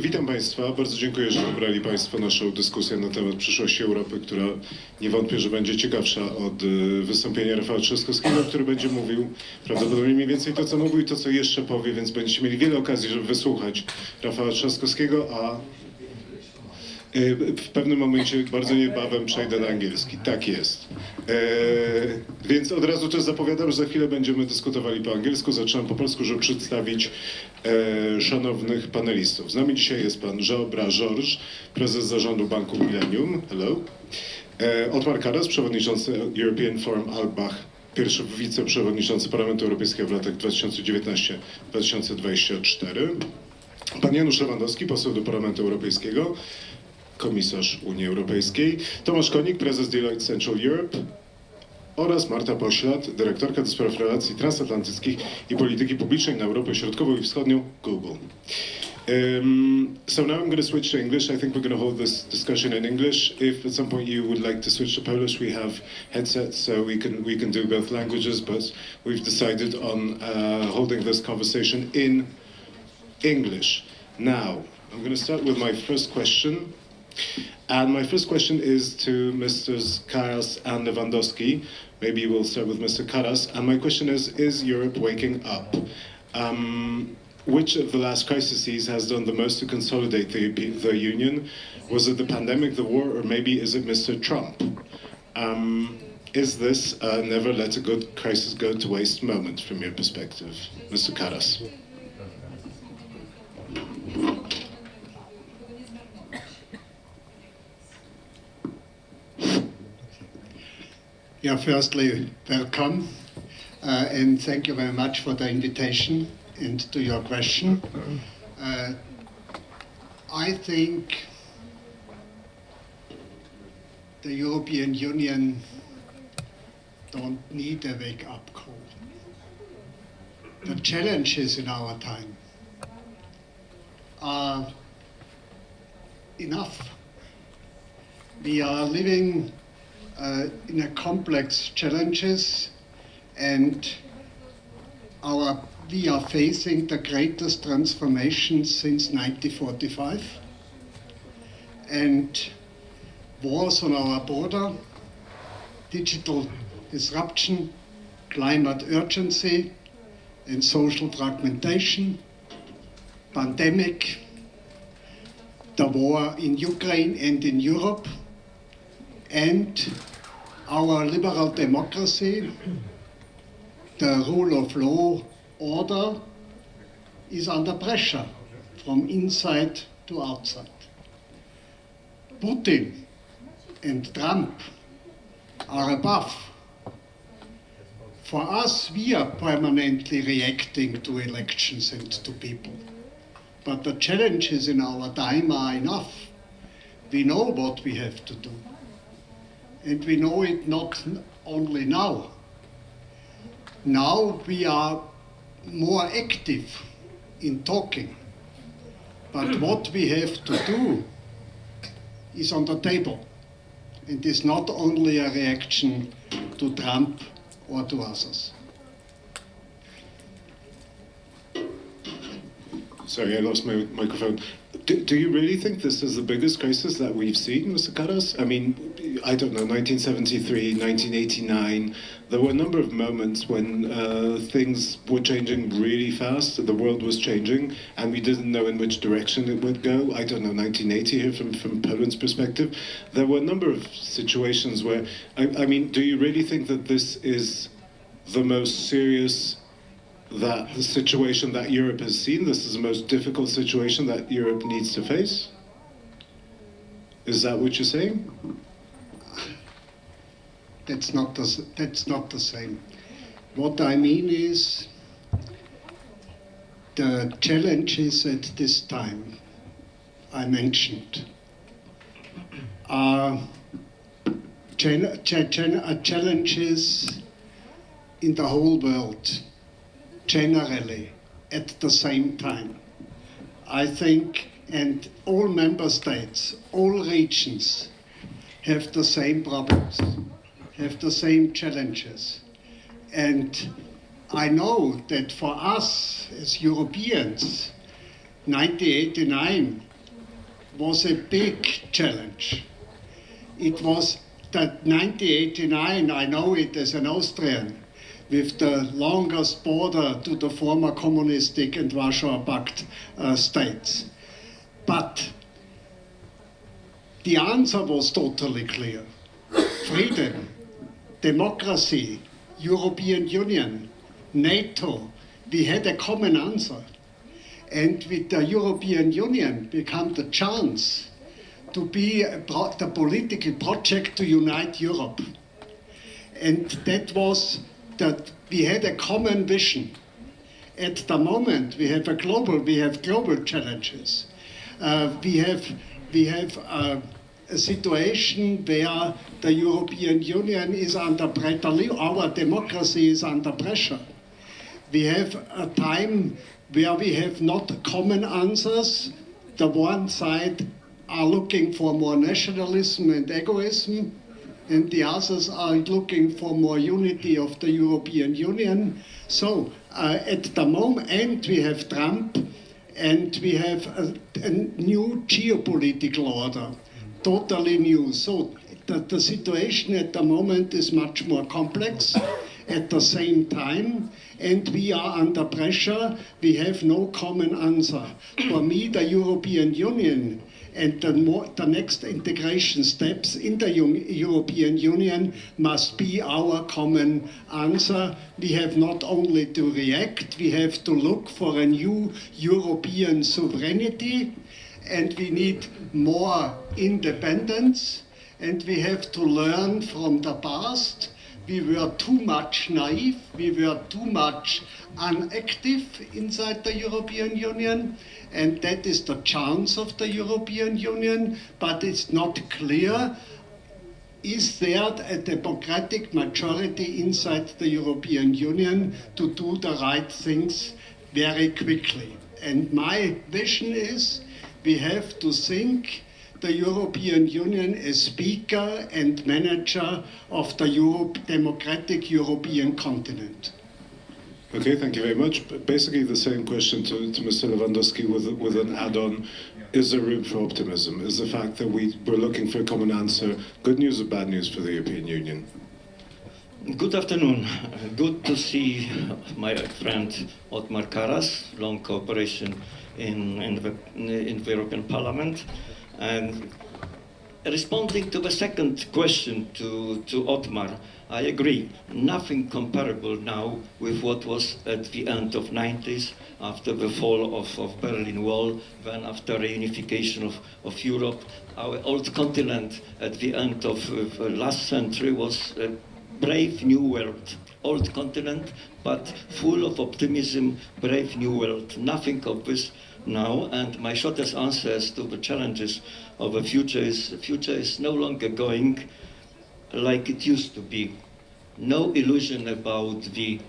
Witam Państwa. Bardzo dziękuję, że wybrali Państwo naszą dyskusję na temat przyszłości Europy, która nie wątpię, że będzie ciekawsza od wystąpienia Rafała Trzaskowskiego, który będzie mówił prawdopodobnie mniej więcej to, co mówił i to, co jeszcze powie, więc będziecie mieli wiele okazji, żeby wysłuchać Rafała Trzaskowskiego, a w pewnym momencie, bardzo niebawem, przejdę na angielski. Tak jest. Więc od razu też zapowiadam, że za chwilę będziemy dyskutowali po angielsku. Zaczynam po polsku, żeby przedstawić szanownych panelistów. Z nami dzisiaj jest pan João, Jorge, prezes zarządu banku Millennium. Hello. Othmar, przewodniczący European Forum Alpbach, pierwszy wiceprzewodniczący Parlamentu Europejskiego w latach 2019-2024. Pan Janusz Lewandowski, poseł do Parlamentu Europejskiego, komisarz Unii Europejskiej. Tomasz Konik, prezes Deloitte Central Europe. Oraz Marta, Poślad, dyrektorka do spraw relacji transatlantyckich i polityki publicznej na Europę Środkową i Wschodnią, Google. So now I'm going to switch to English. I think we're going to hold this discussion in English. If at some point you would like to switch to Polish, we have headsets, so we can do both languages. But we've decided on holding this conversation in English. Now I'm going to start with my first question. And my first question is to Mr. Karas and Lewandowski. Maybe we'll start with Mr. Karas. And my question is Europe waking up? Which of the last crises has done the most to consolidate the Union? Was it the pandemic, the war, or maybe is it Mr. Trump? Is this a never let a good crisis go to waste moment from your perspective? Mr. Karas. Yeah, firstly, welcome, and thank you very much for the invitation and to your question. I think the European Union don't need a wake-up call. The challenges in our time are enough. We are living in a complex challenges, and we are facing the greatest transformation since 1945, and wars on our border, digital disruption, climate urgency and social fragmentation, pandemic, the war in Ukraine and in Europe, and our liberal democracy, the rule of law order, is under pressure from inside to outside. Putin and Trump are above. For us, we are permanently reacting to elections and to people. But the challenges in our time are enough. We know what we have to do. And we know it not only now. Now we are more active in talking. But what we have to do is on the table. And is not only a reaction to Trump or to others. Sorry, I lost my microphone. Do you really think this is the biggest crisis that we've seen, Mr. Karas? I mean, I don't know, 1973, 1989, there were a number of moments when things were changing really fast, the world was changing, and we didn't know in which direction it would go. I don't know, 1980 here from Poland's perspective. There were a number of situations where, I mean, do you really think that this is the most serious the situation that Europe has seen? This is the most difficult situation that Europe needs to face? Is that what you're saying? That's not the same. What I mean is the challenges at this time I mentioned are challenges in the whole world, generally, at the same time. I think, and all member states, all regions have the same problems, have the same challenges. And I know that for us as Europeans, 1989 was a big challenge. It was that 1989, I know it as an Austrian, with the longest border to the former communistic and Warsaw Pact states. But the answer was totally clear. Freedom, democracy, European Union, NATO, we had a common answer. And with the European Union became the chance to be the political project to unite Europe. And that was that we had a common vision. At the moment, we have global challenges. We have a situation where the European Union is under pressure, our democracy is under pressure. We have a time where we have not common answers. The one side are looking for more nationalism and egoism, and the others are looking for more unity of the European Union. So at the moment, we have Trump, and we have a new geopolitical order, totally new. So the situation at the moment is much more complex. At the same time, and we are under pressure, we have no common answer. For me, the European Union and the next integration steps in the European Union must be our common answer. We have not only to react, we have to look for a new European sovereignty, and we need more independence, and we have to learn from the past. We were too much naive, we were too much inactive inside the European Union, and that is the chance of the European Union, but it's not clear, is there a democratic majority inside the European Union to do the right things very quickly? And my vision is we have to think the European Union as speaker and manager of the democratic European continent. Okay, thank you very much. Basically the same question to Mr. Lewandowski with an add-on. Is there room for optimism? Is the fact that we're looking for a common answer good news or bad news for the European Union? Good afternoon. Good to see my friend Othmar, long cooperation in the European Parliament. And responding to the second question to Othmar, I agree. Nothing comparable now with what was at the end of 90s, after the fall of Berlin Wall, then after reunification of Europe. Our old continent at the end of last century was a brave new world. Old continent, but full of optimism, brave new world. Nothing of this now, and my shortest answer as to the challenges of the future is no longer going like it used to be. No illusion about the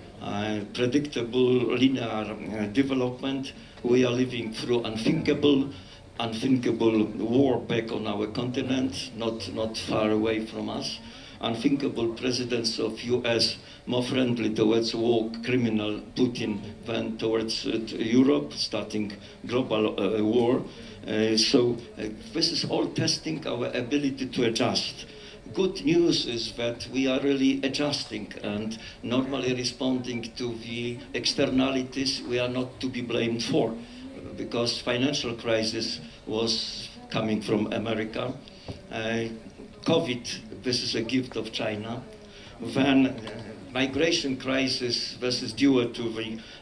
predictable linear development. We are living through unthinkable war back on our continent, not far away from us. Unthinkable presidents of US more friendly towards war criminal Putin than towards Europe, starting global war. So this is all testing our ability to adjust. Good news is that we are really adjusting and normally responding to the externalities we are not to be blamed for, because financial crisis was coming from America. COVID, this is a gift of China. Then migration crisis, this is due to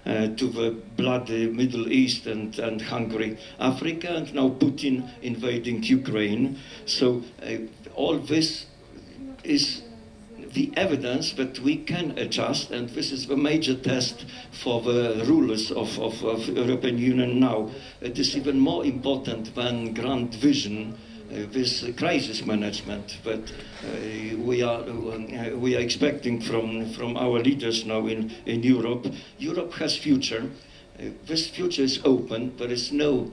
the bloody Middle East and Hungary, Africa, and now Putin invading Ukraine. So all this is the evidence that we can adjust, and this is the major test for the rulers of European Union now. It is even more important than grand vision, this crisis management that we are expecting from our leaders now in Europe. Europe has future. This future is open. There is no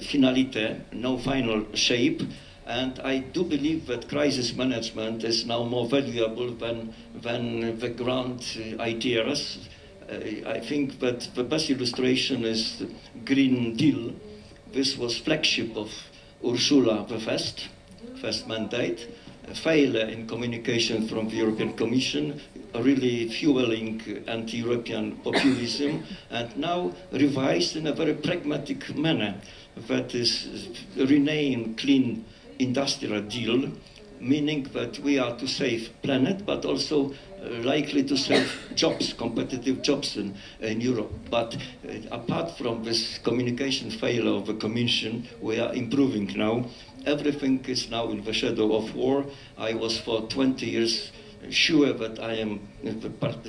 finality, no final shape. And I do believe that crisis management is now more valuable than the grand ideas. I think that the best illustration is Green Deal. This was flagship Ursula the first mandate, failure in communication from the European Commission, really fueling anti-European populism, and now revised in a very pragmatic manner, that is rename clean industrial deal, meaning that we are to save planet, but also likely to save jobs, competitive jobs in Europe. But apart from this communication failure of the Commission, we are improving now. Everything is now in the shadow of war. I was for 20 years sure that I am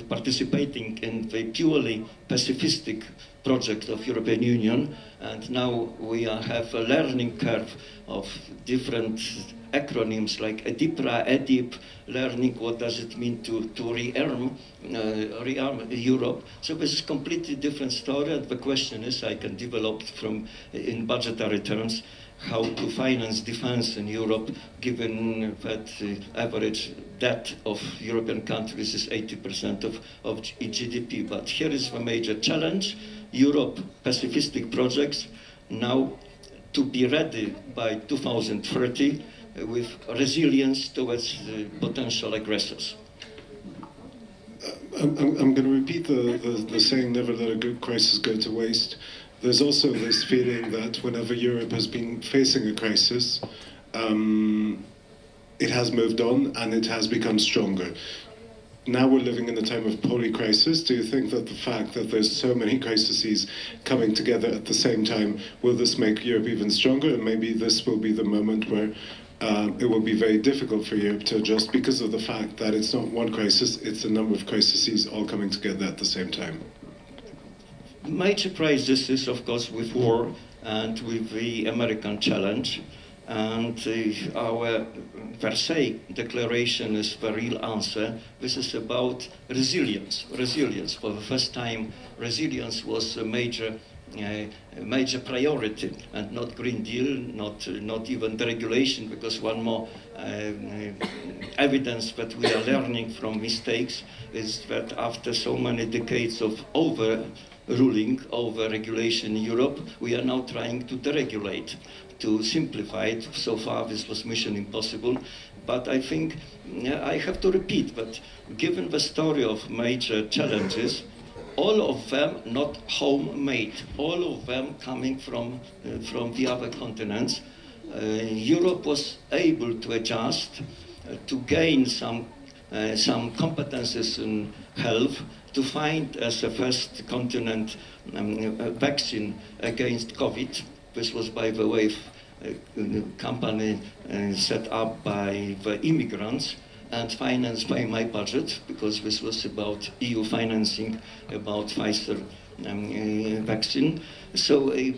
participating in the purely pacifistic project of European Union, and now we have a learning curve of different acronyms like EDIPRA, EDIP, learning what does it mean to rearm Europe. So this is a completely different story, and the question is, I can develop from in budgetary terms, how to finance defense in Europe, given that average debt of European countries is 80% of GDP. But here is the major challenge. Europe pacifistic projects now to be ready by 2030 with resilience towards potential aggressors. I'm going to repeat the saying, never let a good crisis go to waste. There's also this feeling that whenever Europe has been facing a crisis, it has moved on and it has become stronger. Now we're living in a time of poly-crisis. Do you think that the fact that there's so many crises coming together at the same time, will this make Europe even stronger? And maybe this will be the moment where it will be very difficult for Europe to adjust because of the fact that it's not one crisis, it's a number of crises all coming together at the same time. Major crisis is, of course, with war and with the American challenge. And our Versailles Declaration is the real answer. This is about resilience. Resilience. For the first time, resilience was a major priority, and not Green Deal, not even deregulation, because one more evidence that we are learning from mistakes is that after so many decades of overruling, over-regulation in Europe, we are now trying to deregulate, to simplify it. So far, this was mission impossible. But I think I have to repeat that given the story of major challenges, all of them not homemade, all of them coming from the other continents, Europe was able to adjust, to gain some competences in health, to find as a first continent a vaccine against COVID. This was, by the way, a company set up by the immigrants and financed by my budget, because this was about EU financing, about Pfizer vaccine. So I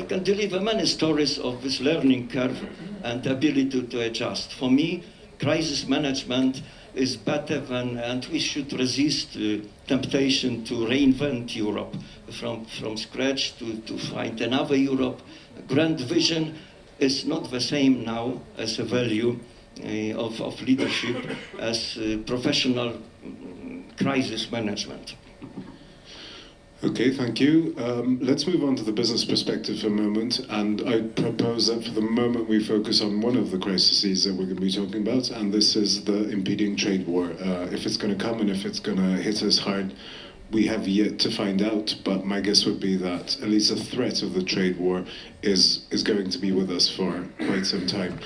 can deliver many stories of this learning curve and ability to adjust. For me, crisis management is better than, and we should resist temptation to reinvent Europe from scratch, to find another Europe. Grand vision is not the same now as a value of leadership as professional crisis management. Okay, thank you. Let's move on to the business perspective for a moment, and I propose that for the moment we focus on one of the crises that we're going to be talking about, and this is the impeding trade war. If it's going to come and if it's going to hit us hard, we have yet to find out, but my guess would be that at least the threat of the trade war is going to be with us for quite some time.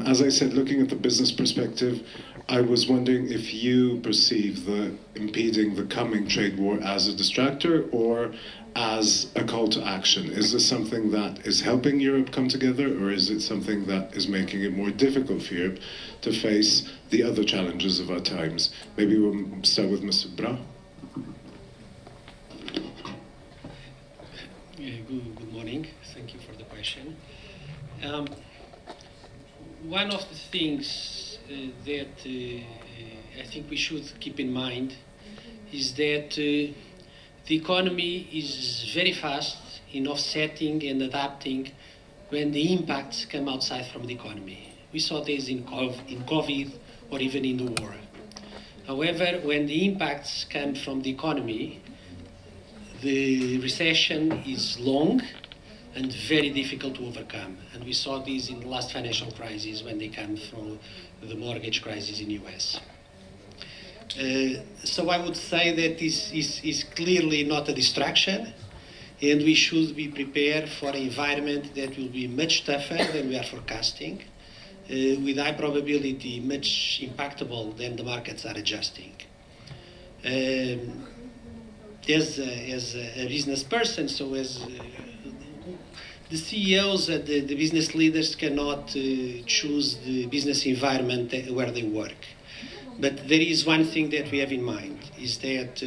As I said, looking at the business perspective, I was wondering if you perceive the impeding the coming trade war as a distractor or as a call to action. Is this something that is helping Europe come together, or is it something that is making it more difficult for Europe to face the other challenges of our times? Maybe we'll start with Mr. Brás. Good morning. Thank you for the question. One of the things that I think we should keep in mind is that the economy is very fast in offsetting and adapting when the impacts come outside from the economy. We saw this in COVID or even in the war. However, when the impacts come from the economy, the recession is long and very difficult to overcome. And we saw this in the last financial crisis when they came from the mortgage crisis in US. So I would say that this is clearly not a distraction, and we should be prepared for an environment that will be much tougher than we are forecasting, with high probability much impactable than the markets are adjusting. As a business person, so as the CEOs and the business leaders cannot choose the business environment where they work. But there is one thing that we have in mind, is that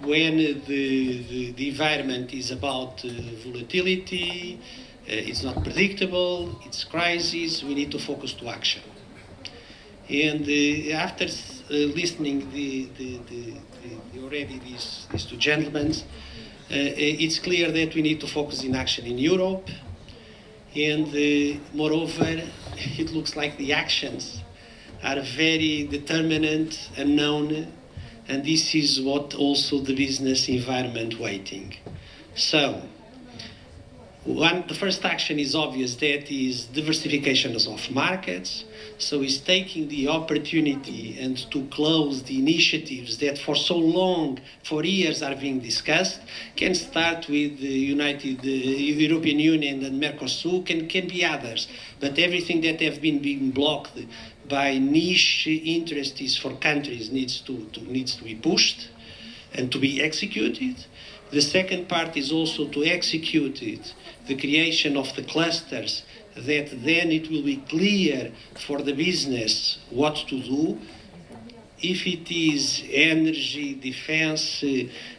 when the environment is about volatility, it's not predictable, it's crisis, we need to focus to action. And after listening already these two gentlemen, it's clear that we need to focus in action in Europe. And moreover, it looks like the actions are very determinant and known, and this is what also the business environment waiting. So, the first action is obvious, that is diversification of markets. So it's taking the opportunity and to close the initiatives that for so long, for years, are being discussed. Can start with the European Union and Mercosur, can be others. But everything that have been being blocked by niche interests for countries needs to be pushed and to be executed. The second part is also to execute it, the creation of the clusters, that then it will be clear for the business what to do. If it is energy, defense,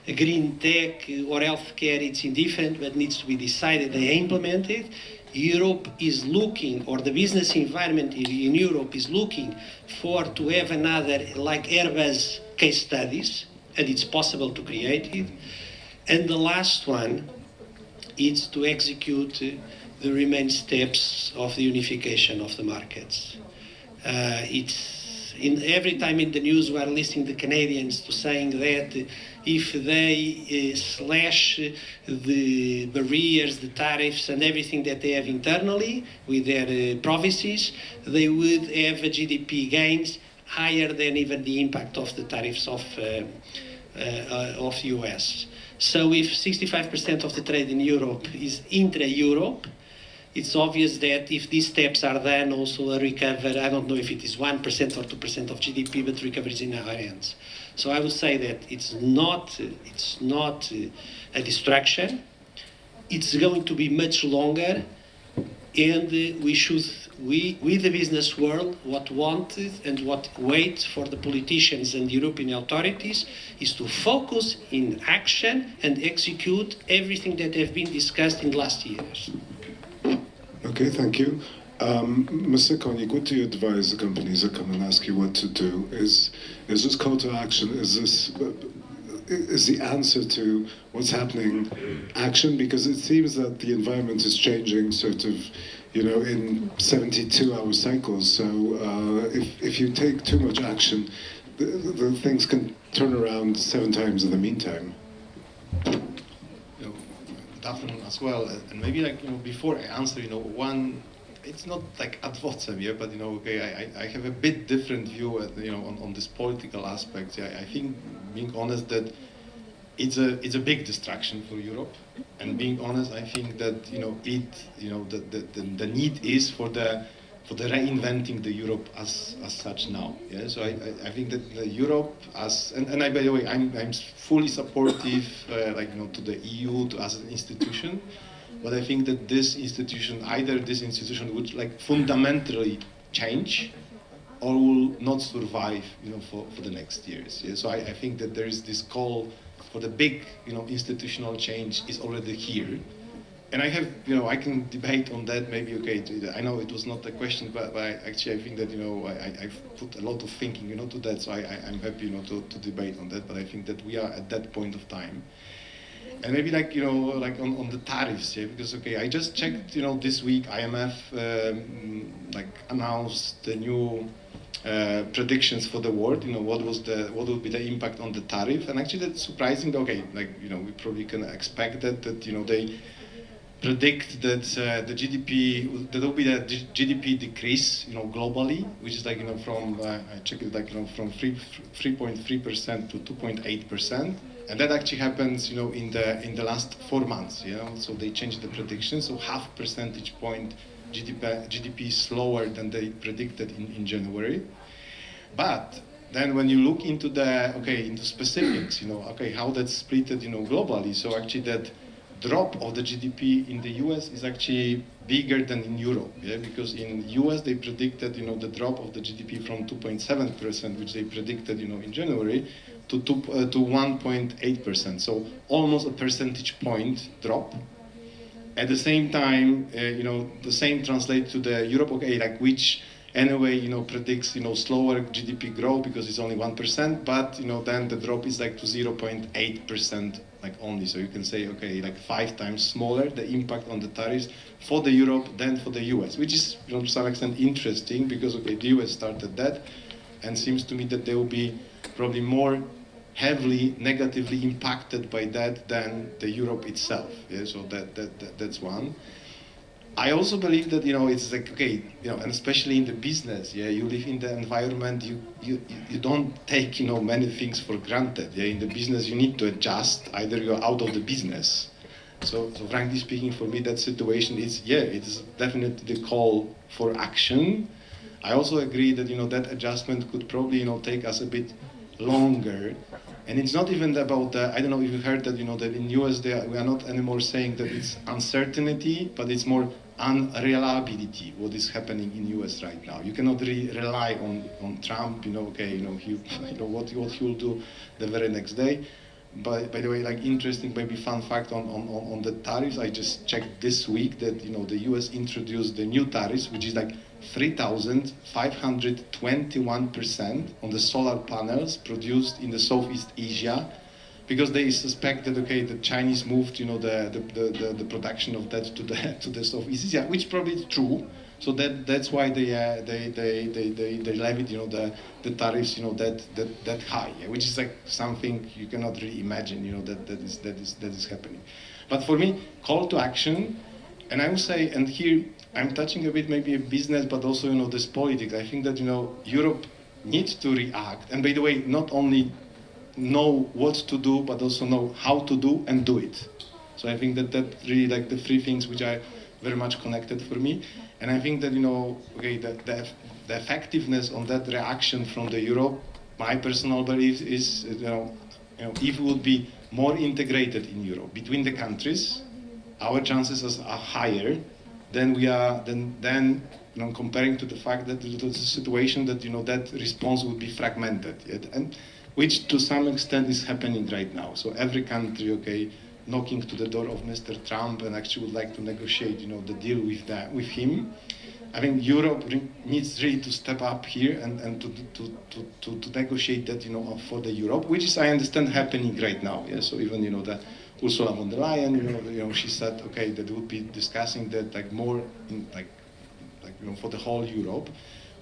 green tech, or healthcare, it's indifferent, but needs to be decided and implemented. Europe is looking, or the business environment in Europe is looking to have another, like Airbus case studies, and it's possible to create it. And the last one is to execute the remaining steps of the unification of the markets. Every time in the news we are listening the Canadians to saying that if they slash the barriers, the tariffs, and everything that they have internally with their provinces, they would have a GDP gains higher than even the impact of the tariffs of US. So if 65% of the trade in Europe is intra-Europe, it's obvious that if these steps are done, also a recovery, I don't know if it is 1% or 2% of GDP, but recovery is in our hands. So I would say that it's not a distraction. It's going to be much longer, and we the business world, what wanted and what wait for the politicians and the European authorities is to focus in action and execute everything that have been discussed in the last years. Okay, thank you. Mr. Konik, what do you advise the companies that come and ask you what to do? Is this call to action, is the answer to what's happening action? Because it seems that the environment is changing sort of, in 72-hour cycles. So if you take too much action, the things can turn around 7 times in the meantime. Good afternoon as well, and maybe before I answer, one, it's not like ad vocem, yeah, but I have a bit different view, on this political aspect. Yeah, I think, being honest, that it's a big distraction for Europe, and being honest, I think that the need is for the reinventing the Europe as such now. Yeah, so I think that the Europe and I, by the way, I'm fully supportive to the EU as an institution, but I think that this institution would fundamentally change or will not survive for the next years. Yeah, so I think that there is this call for the big institutional change is already here. And I have, I can debate on that. Maybe I know it was not a question, but actually I think that I've put a lot of thinking, to that. So I'm happy, to debate on that. But I think that we are at that point of time. And maybe on the tariffs, yeah, because I just checked, this week IMF announced the new predictions for the world. What would be the impact on the tariff? And actually that's surprising. We probably can expect that predict that the GDP, there will be a GDP decrease, globally, which is like, from, I checked it, like, from 3.3% to 2.8%. And that actually happens, in the last 4 months, so they changed the prediction. So half percentage point GDP is slower than they predicted in January. But then when you look into into specifics, how that's split, globally. So actually that drop of the GDP in the US is actually bigger than in Europe, because in US they predicted, the drop of the GDP from 2.7%, which they predicted, in January, to 1.8%. So almost a percentage point drop. At the same time, the same translates to the Europe, which anyway, predicts, slower GDP growth because it's only 1%, but, then the drop is like to 0.8%, like only. So you can say, like 5 times smaller, the impact on the tariffs for the Europe than for the US, which is, to some extent interesting because, the US started that, and seems to me that they will be probably more heavily negatively impacted by that than the Europe itself. So that's one. I also believe that, it's like, and especially in the business, you live in the environment, you don't take, many things for granted. In the business, you need to adjust, either you're out of the business. So frankly speaking, for me, that situation is, it's definitely the call for action. I also agree that, that adjustment could probably, take us a bit longer. And it's not even about the, I don't know if you heard that, that in US we are not anymore saying that it's uncertainty, but it's more unreliability, what is happening in US right now. You cannot rely on Trump, what he will do the very next day. But by the way, like interesting, maybe fun fact on the tariffs, I just checked this week that, the US introduced the new tariffs, which is like 3,521% on the solar panels produced in the Southeast Asia, because they suspect that the Chinese moved the production of that to the Southeast Asia, which probably is true. So that's why they levied the tariffs that high, which is like something you cannot really imagine that is happening. But for me, call to action, and I would say, and here I'm touching a bit maybe a business, but also this politics. I think that Europe needs to react, and by the way, not only know what to do, but also know how to do and do it. So I think that really like the 3 things which are very much connected for me. And I think that, the effectiveness on that reaction from the Europe, my personal belief is, if we would be more integrated in Europe between the countries, our chances are higher than we are, than comparing to the fact that there's a situation that, that response would be fragmented. And which to some extent is happening right now. So every country, knocking to the door of Mr. Trump and actually would like to negotiate, the deal with him. I think Europe needs really to step up here and to negotiate that, for the Europe, which is, I understand, happening right now. So even, the Ursula von der Leyen, she said, that would be discussing that like more in for the whole Europe.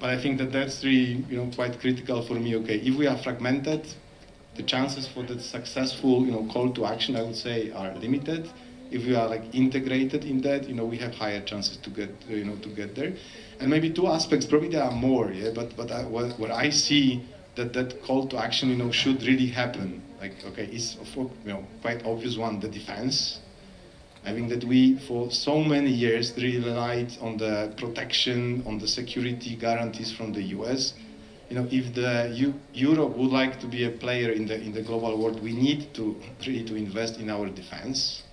But I think that that's really, quite critical for me. If we are fragmented, the chances for the successful, call to action, I would say, are limited. If we are like integrated in that, we have higher chances to get, to get there. And maybe 2 aspects, probably there are more, But what I see that call to action, should really happen. Is quite obvious one, the defense. I think that we, for so many years, really relied on the protection, on the security guarantees from the US. If Europe would like to be a player in the global world, we need to really to invest in our defense.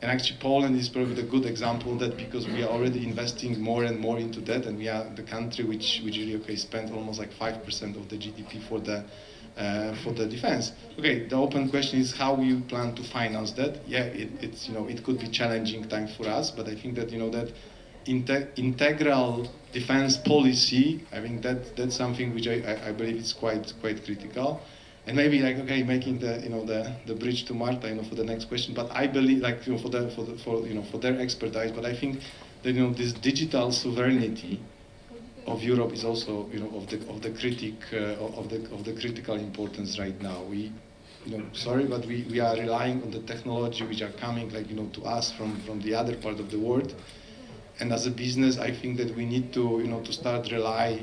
And actually, Poland is probably the good example of that, because we are already investing more and more into that, and we are the country which really spent almost like 5% of the GDP for the defense. The open question is how you plan to finance that. It's it could be challenging time for us, but I think that that integral defense policy, I think that's something which I believe is quite critical. And maybe making the bridge to Marta, for the next question. But I believe for their expertise. But I think that this digital sovereignty of Europe is also of the critical importance right now. sorry, but we are relying on the technology which are coming, to us from the other part of the world. And as a business, I think that we need to start rely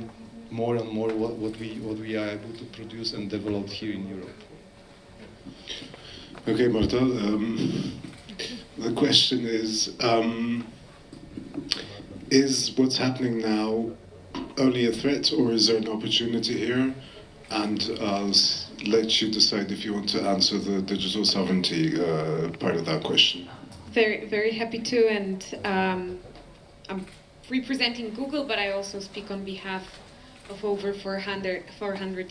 more and more what we are able to produce and develop here in Europe. Okay, Marta. The question is what's happening now only a threat, or is there an opportunity here? And I'll let you decide if you want to answer the digital sovereignty part of that question. Very, very happy to, and I'm representing Google, but I also speak on behalf of over 400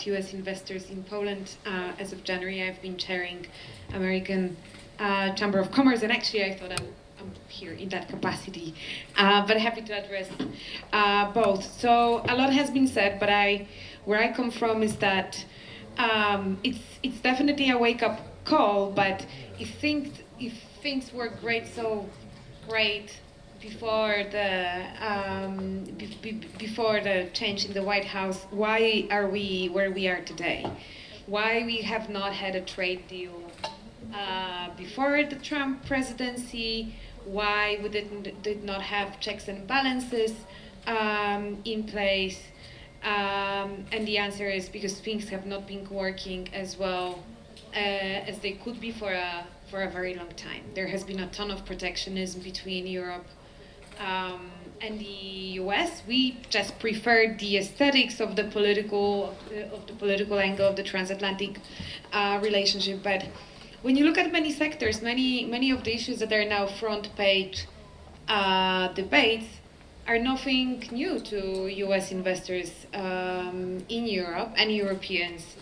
US investors in Poland. As of January, I've been chairing American Chamber of Commerce, and actually I thought I'm here in that capacity, but happy to address both. So a lot has been said, but where I come from is that it's definitely a wake-up call, but if things were great before the change in the White House, why are we where we are today? Why we have not had a trade deal before the Trump presidency? Why we did not have checks and balances in place? And the answer is because things have not been working as well as they could be for a very long time. There has been a ton of protectionism between Europe and the US. We just prefer the aesthetics of the political angle of the transatlantic relationship. But when you look at many sectors, many of the issues that are now front page debates are nothing new to US investors in Europe and Europeans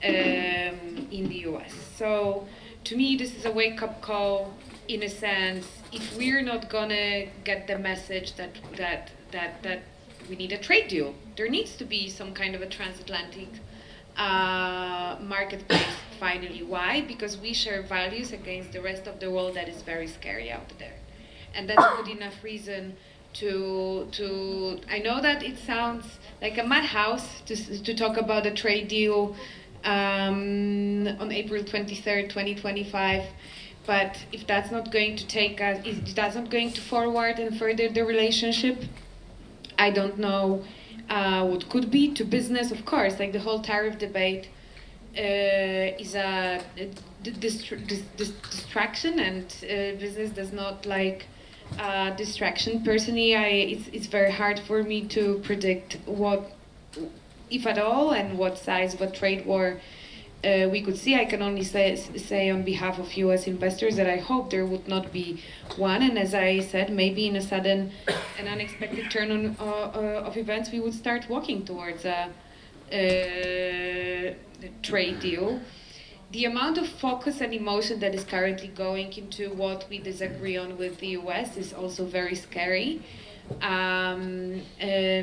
in the US. So to me, this is a wake-up call in a sense. If we're not gonna get the message that we need a trade deal, there needs to be some kind of a transatlantic marketplace finally. Why? Because we share values against the rest of the world that is very scary out there. And that's good enough reason to I know that it sounds like a madhouse to talk about a trade deal on April 23rd, 2025, but if that's not going to take us, if that's not going to forward and further the relationship, I don't know what could be. To business, of course, like the whole tariff debate is a distraction, and business does not like distraction. Personally, it's very hard for me to predict what, if at all, and what size of a trade war we could see. I can only say on behalf of US investors that I hope there would not be one, and as I said, maybe in a sudden and unexpected turn of events, we would start walking towards a trade deal. The amount of focus and emotion that is currently going into what we disagree on with the US is also very scary.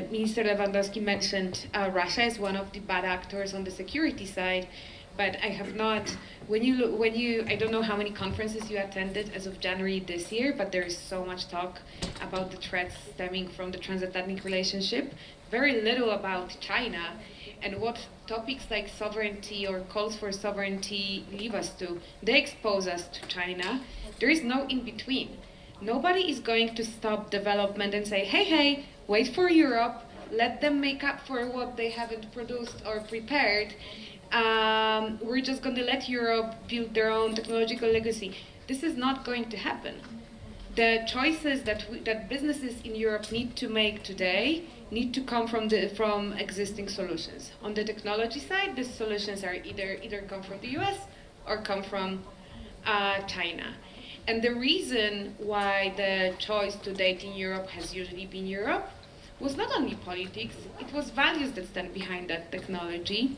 Minister Lewandowski mentioned Russia is one of the bad actors on the security side, but I have not. When you, I don't know how many conferences you attended as of January this year, but there is so much talk about the threats stemming from the transatlantic relationship. Very little about China, and what topics like sovereignty or calls for sovereignty leave us to. They expose us to China. There is no in between. Nobody is going to stop development and say, hey, wait for Europe, let them make up for what they haven't produced or prepared. We're just going to let Europe build their own technological legacy. This is not going to happen. The choices that businesses in Europe need to make today need to come from existing solutions. On the technology side, the solutions are either come from the US or come from China. And the reason why the choice to date in Europe has usually been Europe was not only politics, it was values that stand behind that technology.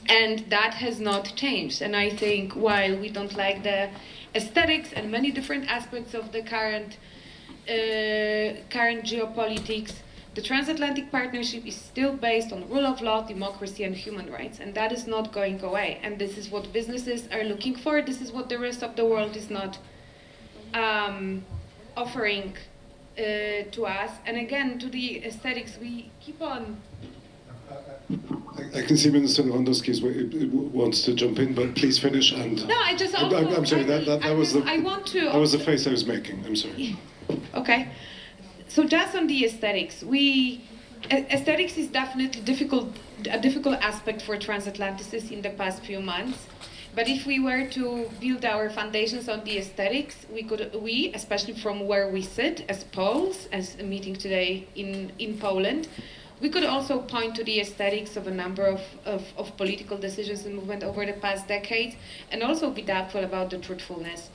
And that has not changed. And I think while we don't like the aesthetics and many different aspects of the current geopolitics, the transatlantic partnership is still based on rule of law, democracy, and human rights. And that is not going away. And this is what businesses are looking for. This is what the rest of the world is not offering to us. And again, to the aesthetics, we keep on. I can see Minister Lewandowski wants to jump in, but please finish. And No, I just also. I'm sorry. That was the. I want to. That was the face I was making. I'm sorry. Okay. So just on the aesthetics, aesthetics is definitely a difficult aspect for transatlanticists in the past few months. But if we were to build our foundations on the aesthetics, we, especially from where we sit as Poles, as a meeting today in Poland, we could also point to the aesthetics of a number of political decisions and movement over the past decades, and also be doubtful about the truthfulness.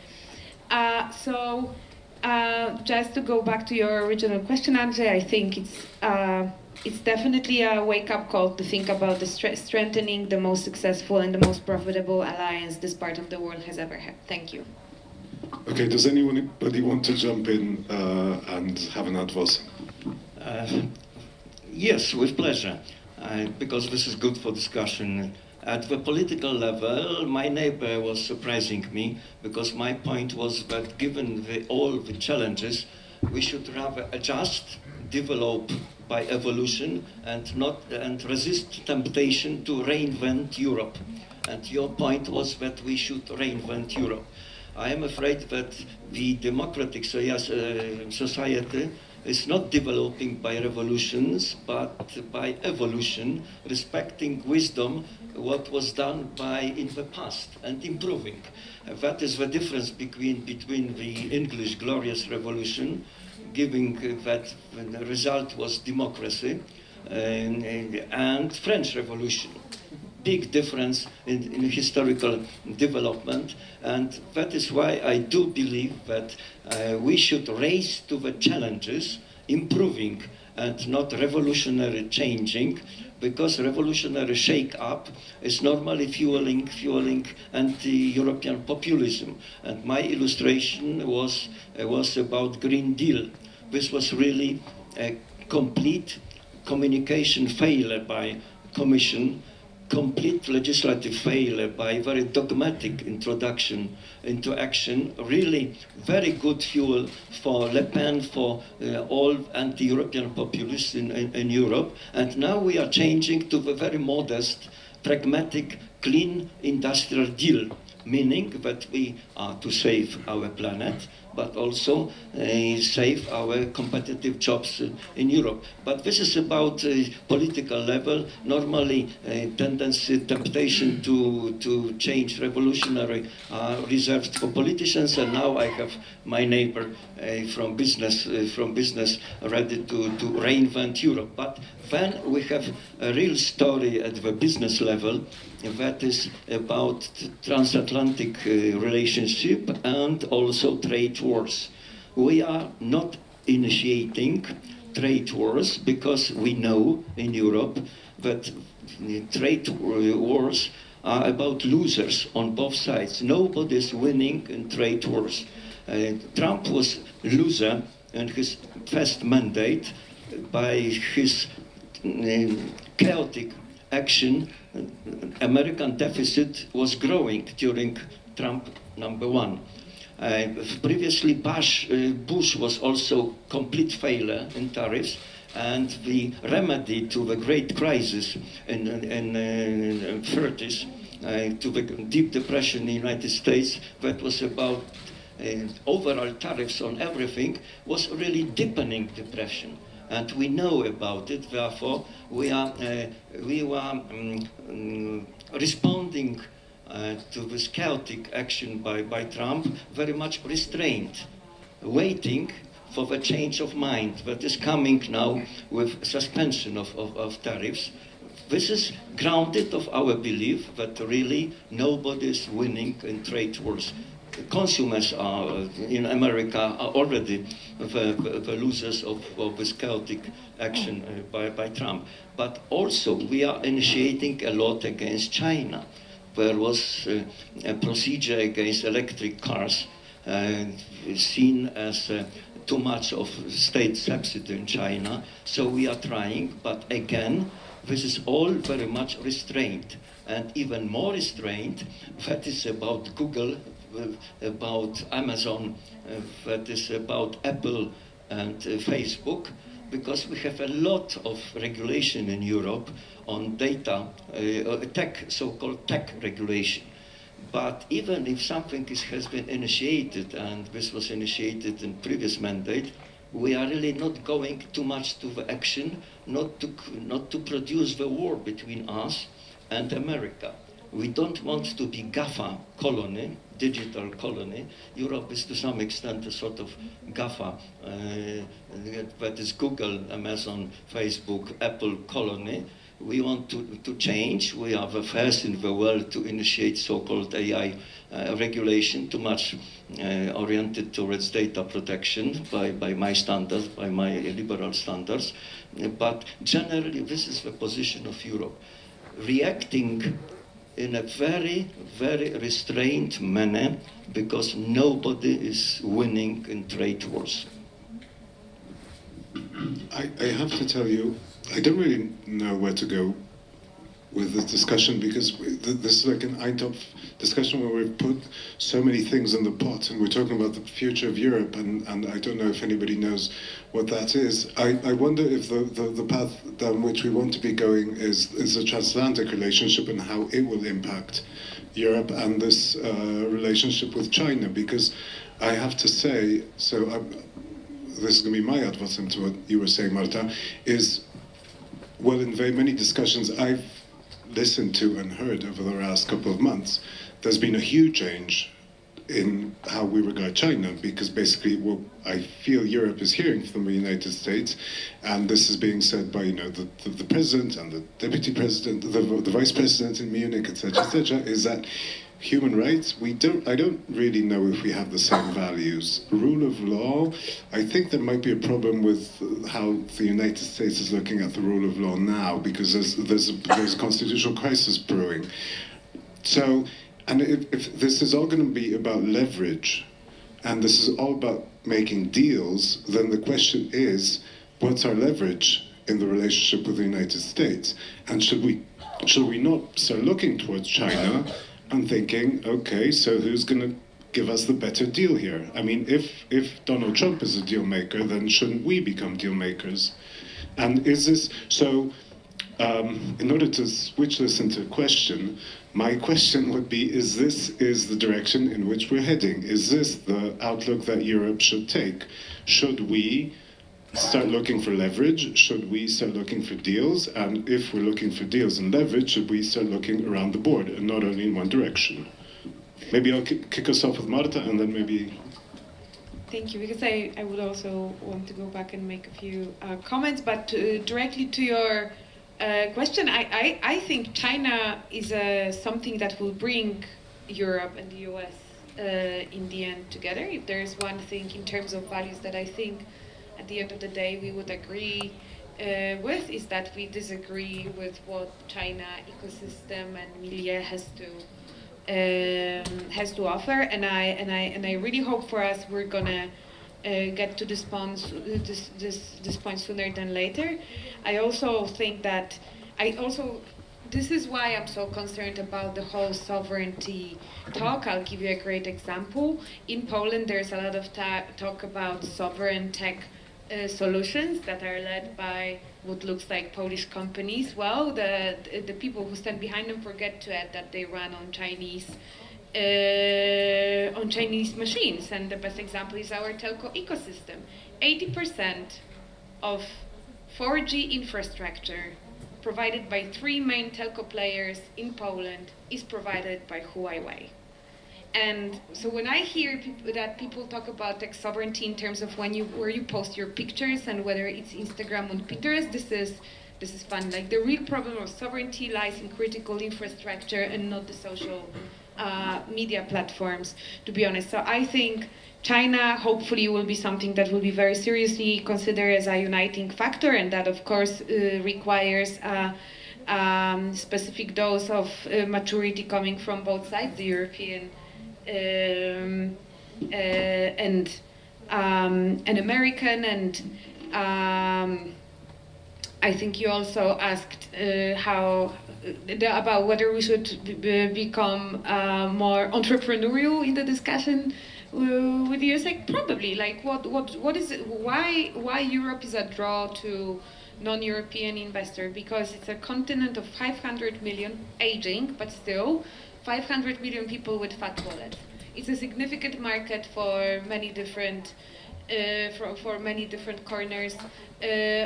Just to go back to your original question, Andrzej, I think it's definitely a wake-up call to think about the strengthening the most successful and the most profitable alliance this part of the world has ever had. Thank you. Okay, does anybody want to jump in and have an advance? Yes, with pleasure, because this is good for discussion. At the political level, my neighbor was surprising me, because my point was that given all the challenges, we should rather adjust, develop by evolution, and resist temptation to reinvent Europe. And your point was that we should reinvent Europe. I am afraid that the democratic society is not developing by revolutions, but by evolution, respecting wisdom, what was done in the past, and improving. That is the difference between the English Glorious Revolution, giving that the result was democracy, and French Revolution. Big difference in historical development, and that is why I do believe that we should raise to the challenges, improving and not revolutionary changing, because revolutionary shake-up is normally fueling anti-European populism. And my illustration was about Green Deal. This was really a complete communication failure by Commission, complete legislative failure by very dogmatic introduction into action, really very good fuel for Le Pen, for all anti-European populists in Europe. And now we are changing to the very modest, pragmatic, clean industrial deal, meaning that we are to save our planet, but also save our competitive jobs in Europe. But this is about political level. Normally, temptation to change revolutionary reserved for politicians, and now I have my neighbor from business ready to reinvent Europe. But then we have a real story at the business level that is about transatlantic relationship and also trade wars. We are not initiating trade wars because we know in Europe that trade wars are about losers on both sides. Nobody is winning in trade wars. Trump was loser in his first mandate by his chaotic action. American deficit was growing during Trump #1. Previously, Bush was also complete failure in tariffs, and the remedy to the great crisis in 30s, to the deep depression in the United States, that was about overall tariffs on everything, was really deepening depression. And we know about it, therefore we were responding to this chaotic action by Trump very much restrained, waiting for the change of mind that is coming now with suspension of tariffs. This is grounded of our belief that really nobody is winning in trade wars. Consumers in America are already the losers of this chaotic action by Trump. But also we are initiating a lot against China. There was a procedure against electric cars seen as too much of state subsidy in China. So we are trying, but again, this is all very much restrained. And even more restrained, that is about Google, about Amazon, that is about Apple and Facebook. because we have a lot of regulation in Europe on data, tech, so-called tech regulation. But even if something has been initiated, and this was initiated in previous mandate, we are really not going too much to the action, not to produce the war between us and America. We don't want to be GAFA colony, digital colony. Europe is to some extent a sort of GAFA, that is Google, Amazon, Facebook, Apple colony. We want to change. We are the first in the world to initiate so-called AI regulation, too much oriented towards data protection by my standards, by my liberal standards. But generally, this is the position of Europe. Reacting in a very, very restrained manner, because nobody is winning in trade wars. I have to tell you, I don't really know where to go with this discussion, because this is like an Eintopf discussion where we've put so many things in the pot, and we're talking about the future of Europe, and I don't know if anybody knows what that is. I wonder if the path down which we want to be going is a transatlantic relationship, and how it will impact Europe and this relationship with China, because I have to say, this is going to be my advocacy to what you were saying, Marta, is, well, in very many discussions I've listened to and heard over the last couple of months, there's been a huge change in how we regard China, because basically what I feel Europe is hearing from the United States, and this is being said by the president and the deputy president, the vice president in Munich, etc., is that human rights, I don't really know if we have the same values. Rule of law, I think there might be a problem with how the United States is looking at the rule of law now, because there's a constitutional crisis brewing. So, and if this is all going to be about leverage, and this is all about making deals, then the question is, what's our leverage in the relationship with the United States? And should we not start looking towards China and thinking, okay, so who's going to give us the better deal here? I mean, if Donald Trump is a deal maker, then shouldn't we become deal makers? And is this, so in order to switch this into a question, my question would be, is the direction in which we're heading? Is this the outlook that Europe should take? Should we start looking for leverage? Should we start looking for deals? And if we're looking for deals and leverage, should we start looking around the board and not only in one direction? Maybe I'll kick us off with Marta, and then maybe... Thank you, because I would also want to go back and make a few comments, but directly to your question, I think China is something that will bring Europe and the US in the end together. If there is one thing in terms of values that I think at the end of the day we would agree with, is that we disagree with what China ecosystem and milieu has to offer, and I really hope for us we're gonna get to this point sooner than later. I also think that this is why I'm so concerned about the whole sovereignty talk. I'll give you a great example. In Poland, there's a lot of talk about sovereign tech solutions that are led by what looks like Polish companies. Well, the people who stand behind them forget to add that they run on Chinese machines, and the best example is our telco ecosystem. 80% of 4G infrastructure provided by 3 main telco players in Poland is provided by Huawei. And so when I hear that people talk about tech sovereignty in terms of where you post your pictures and whether it's Instagram or Pinterest, this is fun. Like, the real problem of sovereignty lies in critical infrastructure and not the social media platforms, to be honest. So I think China hopefully will be something that will be very seriously considered as a uniting factor, and that of course requires a specific dose of maturity coming from both sides, the European and American, and I think you also asked about whether we should become more entrepreneurial in the discussion with the US, like probably, like what is it, why Europe is a draw to non-European investor? Because it's a continent of 500 million, aging, but still 500 million people with fat wallets. It's a significant market for many different for many different corners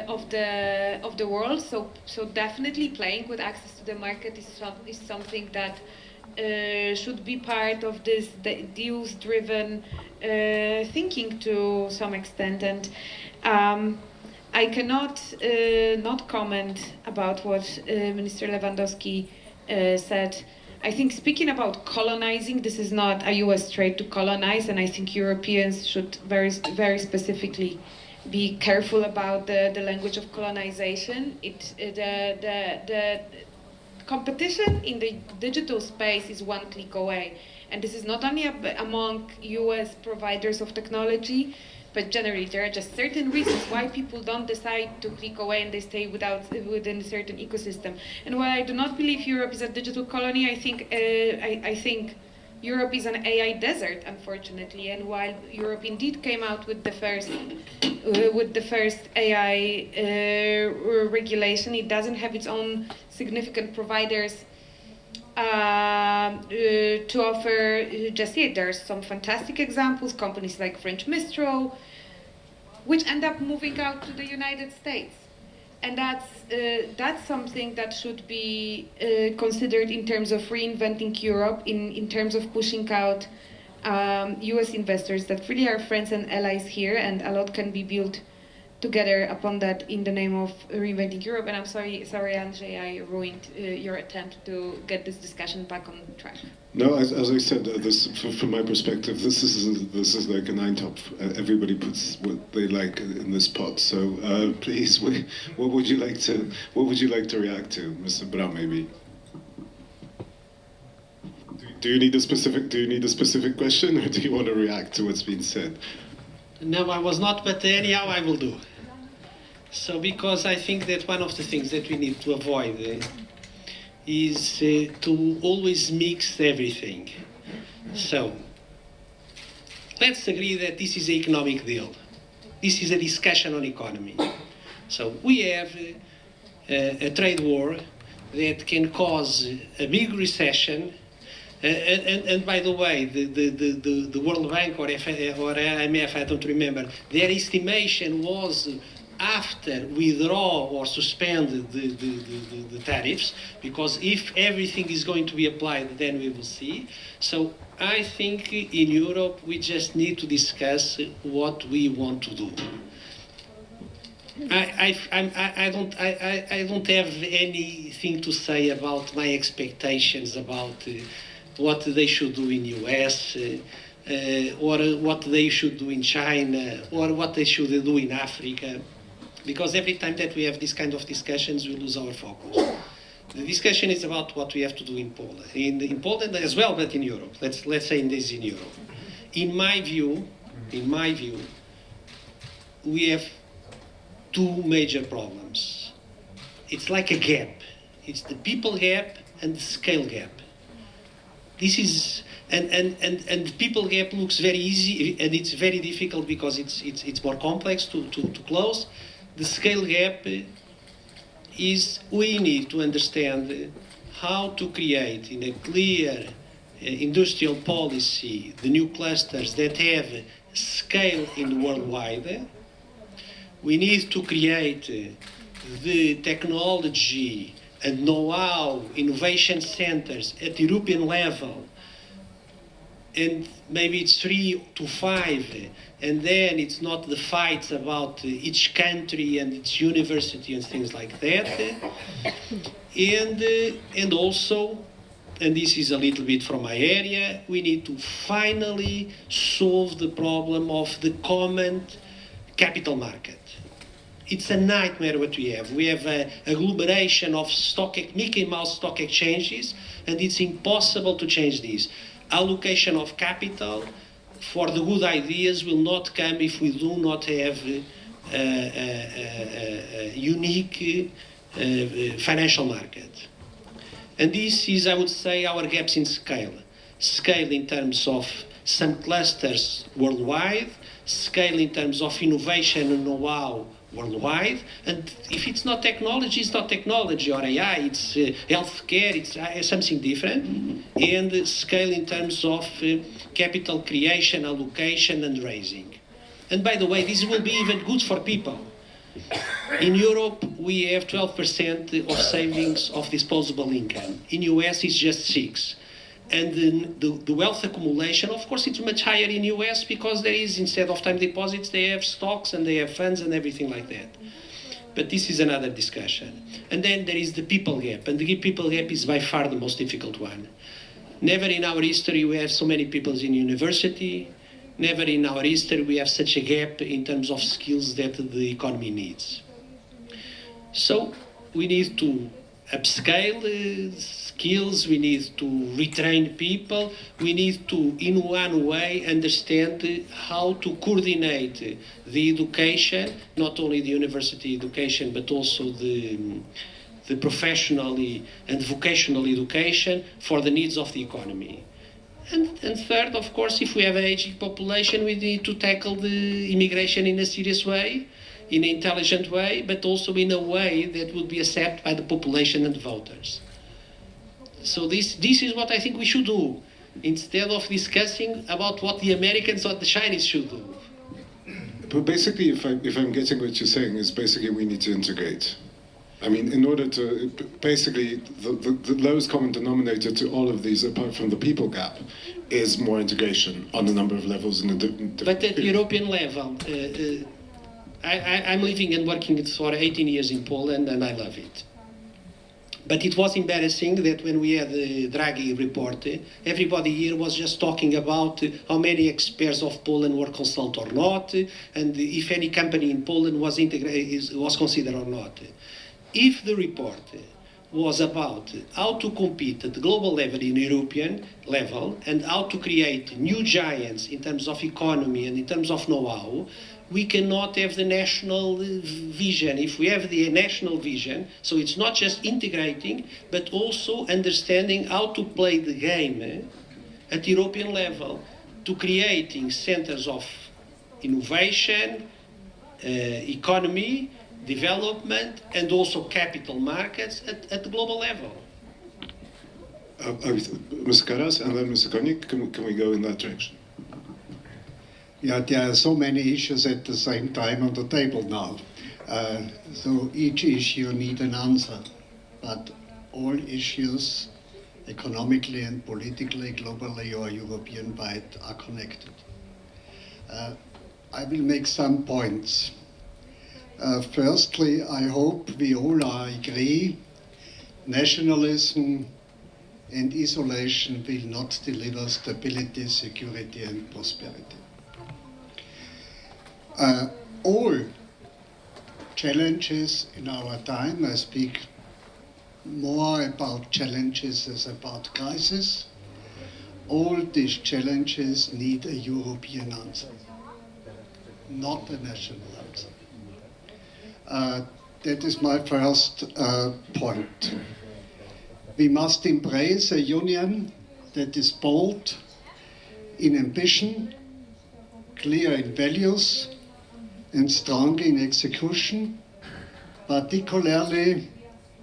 of the world. So definitely playing with access to the market is something that should be part of this deals-driven thinking to some extent. And I cannot not comment about what Minister Lewandowski said. I think speaking about colonizing, this is not a US trade to colonize, and I think Europeans should very specifically be careful about the language of colonization. The competition in the digital space is one click away, and this is not only among US providers of technology, but generally there are just certain reasons why people don't decide to click away and they stay within a certain ecosystem. And while I do not believe Europe is a digital colony, I think Europe is an AI desert, unfortunately. And while Europe indeed came out with the first AI regulation, it doesn't have its own significant providers to offer just yet. There are some fantastic examples, companies like French Mistral, which end up moving out to the United States. And that's something that should be considered in terms of reinventing Europe, in terms of pushing out US investors that really are friends and allies here, and a lot can be built together upon that in the name of reinventing Europe. And I'm sorry, Andrzej, I ruined your attempt to get this discussion back on track. No, as I said, this from my perspective, this is like an eintopf. Everybody puts what they like in this pot. So please, what would you like to react to, Mr. Brás, maybe? Do you need a specific question, or do you want to react to what's been said? No, I was not, but anyhow I will do. So because I think that one of the things that we need to avoid is to always mix everything. So let's agree that this is an economic deal. This is a discussion on economy. So we have a trade war that can cause a big recession. And by the way, the World Bank or IMF, I don't remember, their estimation was after withdraw or suspend the tariffs, because if everything is going to be applied, then we will see. So I think in Europe we just need to discuss what we want to do. I don't have anything to say about my expectations about what they should do in US, or what they should do in China, or what they should do in Africa, because every time that we have this kind of discussions, we lose our focus. The discussion is about what we have to do in Poland, in Poland as well, but in Europe. Let's say this in Europe. In my view, we have two major problems. It's like a gap. It's the people gap and the scale gap. This is and the people gap looks very easy, and it's very difficult because it's more complex to close. The scale gap is we need to understand how to create in a clear industrial policy the new clusters that have scale in worldwide. We need to create the technology and know-how innovation centers at the European level, and maybe it's 3 to 5, and then it's not the fights about each country and its university and things like that. And also, and this is a little bit from my area, we need to finally solve the problem of the common capital market. It's a nightmare what we have. We have an agglomeration of Mickey Mouse stock exchanges, and it's impossible to change this. Allocation of capital for the good ideas will not come if we do not have a unique financial market. And this is, I would say, our gaps in scale. Scale in terms of some clusters worldwide, scale in terms of innovation and know-how worldwide, and if it's not technology, it's not technology, or AI, it's healthcare, it's something different, and scale in terms of capital creation, allocation, and raising. And by the way, this will be even good for people. In Europe, we have 12% of savings of disposable income. In US, it's just 6%. And the wealth accumulation, of course, it's much higher in US because there is, instead of time deposits, they have stocks and they have funds and everything like that. But this is another discussion. And then there is the people gap, and the people gap is by far the most difficult one. Never in our history we have so many people in university. Never in our history we have such a gap in terms of skills that the economy needs. So we need to upscale skills, we need to retrain people, we need to, in one way, understand how to coordinate the education, not only the university education, but also the professional and vocational education for the needs of the economy. And third, of course, if we have an aging population, we need to tackle the immigration in a serious way, in an intelligent way, but also in a way that would be accepted by the population and the voters. So this is what I think we should do, instead of discussing about what the Americans or the Chinese should do. But basically, if I'm getting what you're saying, is basically we need to integrate. I mean, in order to, basically, the lowest common denominator to all of these, apart from the people gap, is more integration on a number of levels. But at the European level, I'm living and working for 18 years in Poland, and I love it. But it was embarrassing that when we had the Draghi report, everybody here was just talking about how many experts of Poland were consulted or not, and if any company in Poland was considered or not. If the report was about how to compete at the global level in European level and how to create new giants in terms of economy and in terms of know-how, we cannot have the national vision. If we have the national vision, so it's not just integrating, but also understanding how to play the game at European level, to creating centers of innovation, economy, development, and also capital markets at the global level. Mr. Karas and then Mr. Konik, can we go in that direction? Yeah, there are so many issues at the same time on the table now. So each issue needs an answer, but all issues, economically and politically, globally or European-wide, are connected. I will make some points. Firstly, I hope we all agree nationalism and isolation will not deliver stability, security and prosperity. All challenges in our time, I speak more about challenges as about crisis, all these challenges need a European answer, not a national answer. That is my first point. We must embrace a union that is bold in ambition, clear in values, and strong in execution, particularly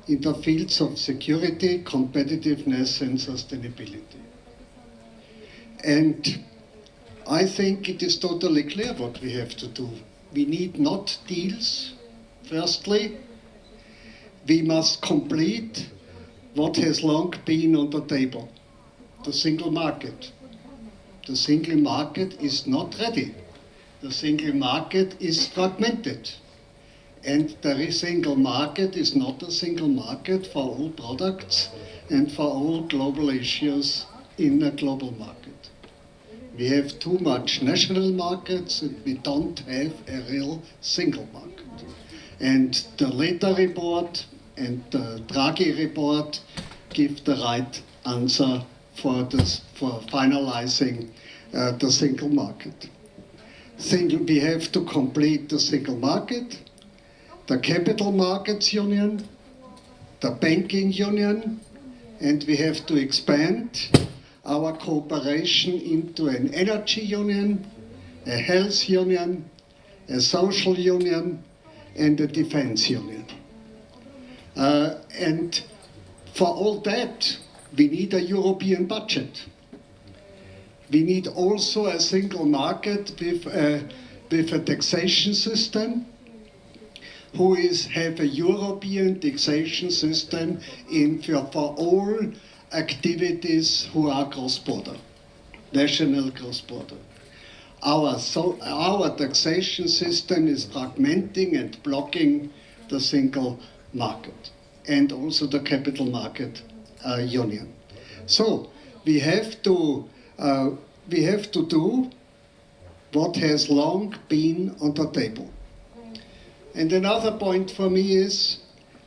in the fields of security, competitiveness, and sustainability. And I think it is totally clear what we have to do. We need not deals. Firstly, we must complete what has long been on the table, the single market. The single market is not ready. The single market is fragmented. And the single market is not a single market for all products and for all global issues in a global market. We have too much national markets and we don't have a real single market. And the later report and the Draghi report give the right answer for finalizing the single market. We have to complete the single market, the capital markets union, the banking union, and we have to expand our cooperation into an energy union, a health union, a social union, and a defense union. And for all that, we need a European budget. We need also a single market with a taxation system, have a European taxation system for all activities who are cross-border, national cross-border. Our taxation system is fragmenting and blocking the single market and also the capital market union. So we have to do what has long been on the table. And another point for me is,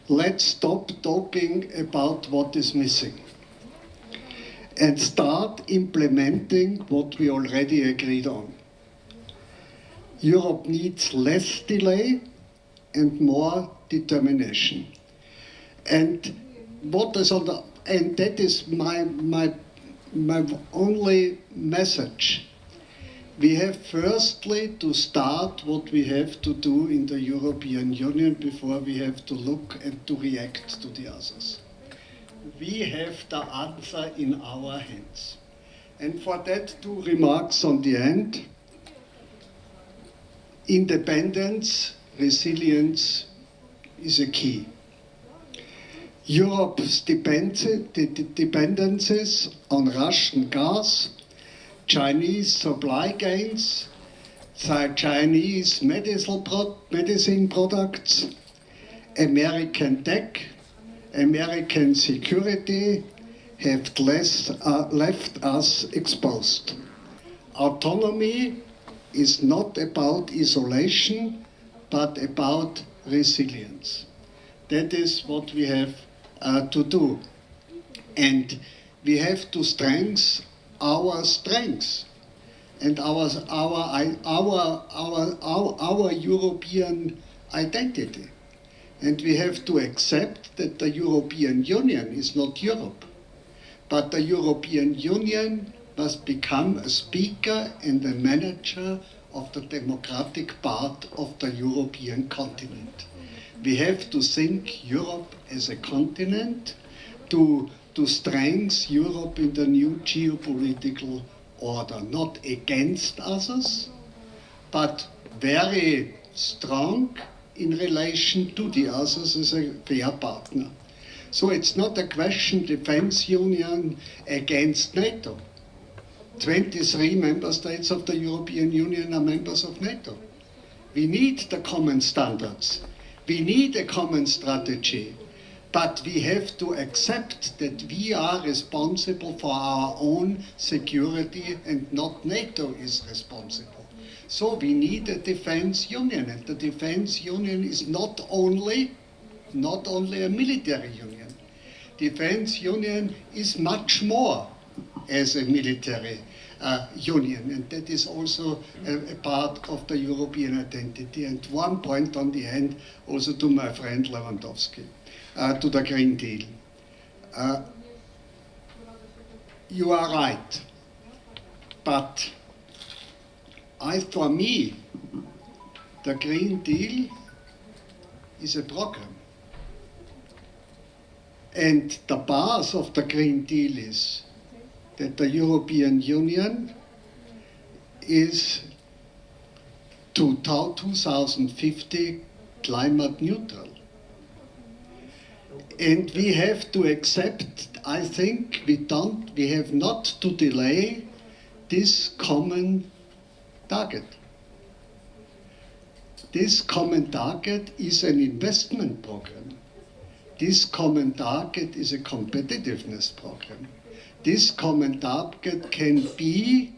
let's stop talking about what is missing and start implementing what we already agreed on. Europe needs less delay and more determination. And that is my only message. We have firstly to start what we have to do in the European Union before we have to look and to react to the others. We have the answer in our hands. And for that, 2 remarks on the end. Independence, resilience is a key. Europe's dependencies on Russian gas, Chinese supply chains, Chinese medicine products, American tech, American security have left us exposed. Autonomy is not about isolation, but about resilience. That is what we have to do. And we have to strengthen our strengths and our European identity. And we have to accept that the European Union is not Europe, but the European Union must become a speaker and a manager of the democratic part of the European continent. We have to think Europe as a continent to strengthen Europe in the new geopolitical order, not against others, but very strong in relation to the others as a fair partner. So it's not a question defense union against NATO. 23 member states of the European Union are members of NATO. We need the common standards. We need a common strategy. But we have to accept that we are responsible for our own security and not NATO is responsible. So we need a defense union, and the defense union is not only a military union. Defense union is much more as a military union, and that is also a part of the European identity. And one point on the end, also to my friend Lewandowski. To the Green Deal. You are right, but for me, the Green Deal is a program. And the base of the Green Deal is that the European Union is to 2050 climate neutral. And we have to accept, I think we have not to delay this common target. This common target is an investment program. This common target is a competitiveness program. This common target can be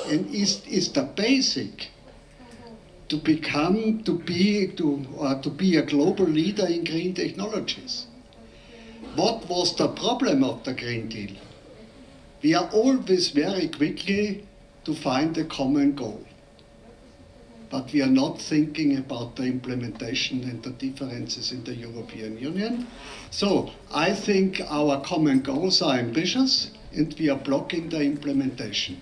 and is the basic to be a global leader in green technologies. What was the problem of the Green Deal? We are always very quickly to find a common goal. But we are not thinking about the implementation and the differences in the European Union. So I think our common goals are ambitious. and we are blocking the implementation.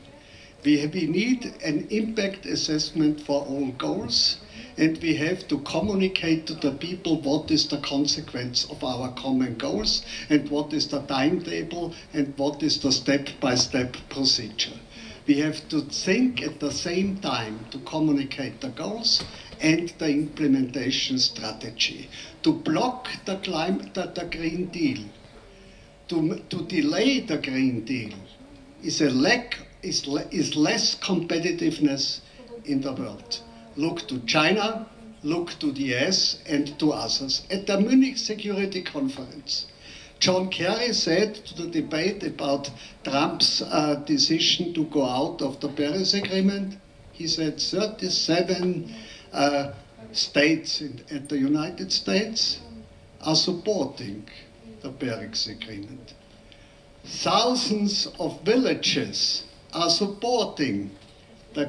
We need an impact assessment for all goals, and we have to communicate to the people what is the consequence of our common goals, and what is the timetable, and what is the step-by-step procedure. We have to think at the same time to communicate the goals and the implementation strategy. To block the Green Deal, to delay the Green Deal is less competitiveness in the world. Look to China, look to the US and to others. At the Munich Security Conference, John Kerry said to the debate about Trump's decision to go out of the Paris Agreement, he said 37 states at the United States are supporting the Paris Agreement. Thousands of villages are supporting the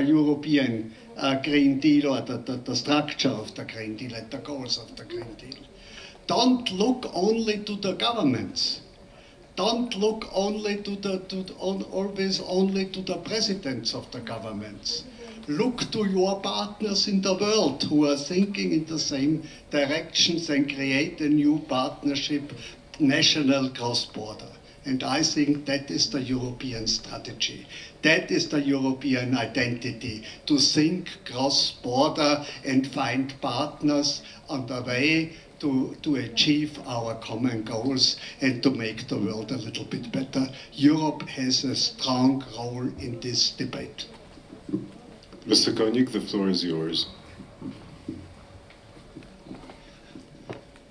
European Green Deal, or the structure of the Green Deal and the goals of the Green Deal. Don't look only to the governments. Don't look only always only to the presidents of the governments. Look to your partners in the world who are thinking in the same directions and create a new partnership, national cross-border. And I think that is the European strategy. That is the European identity, to think cross-border and find partners on the way to achieve our common goals and to make the world a little bit better. Europe has a strong role in this debate. Mr. Konik, the floor is yours.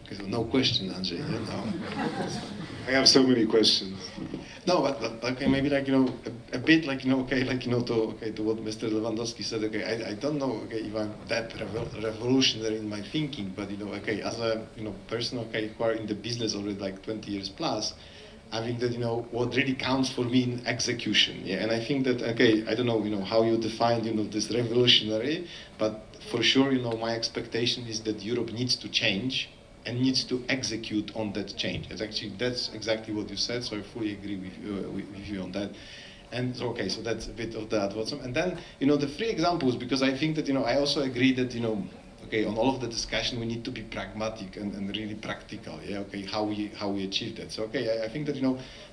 Okay, so no question, Andrzej. Yeah, no. I have so many questions. No, but okay, maybe like a bit like to what Mr. Lewandowski said. Okay, I don't know if I'm that revolutionary in my thinking, but as a person who are in the business already like 20 years plus, I think that what really counts for me in execution. Yeah, and I think that I don't know how you define this revolutionary, but for sure my expectation is that Europe needs to change and needs to execute on that change. That's exactly what you said, so I fully agree with you on that. And so that's a bit of the advertisement. And then, the three examples, because I think that, I also agree that, on all of the discussion, we need to be pragmatic and really practical, yeah, how we achieve that. So, I think that,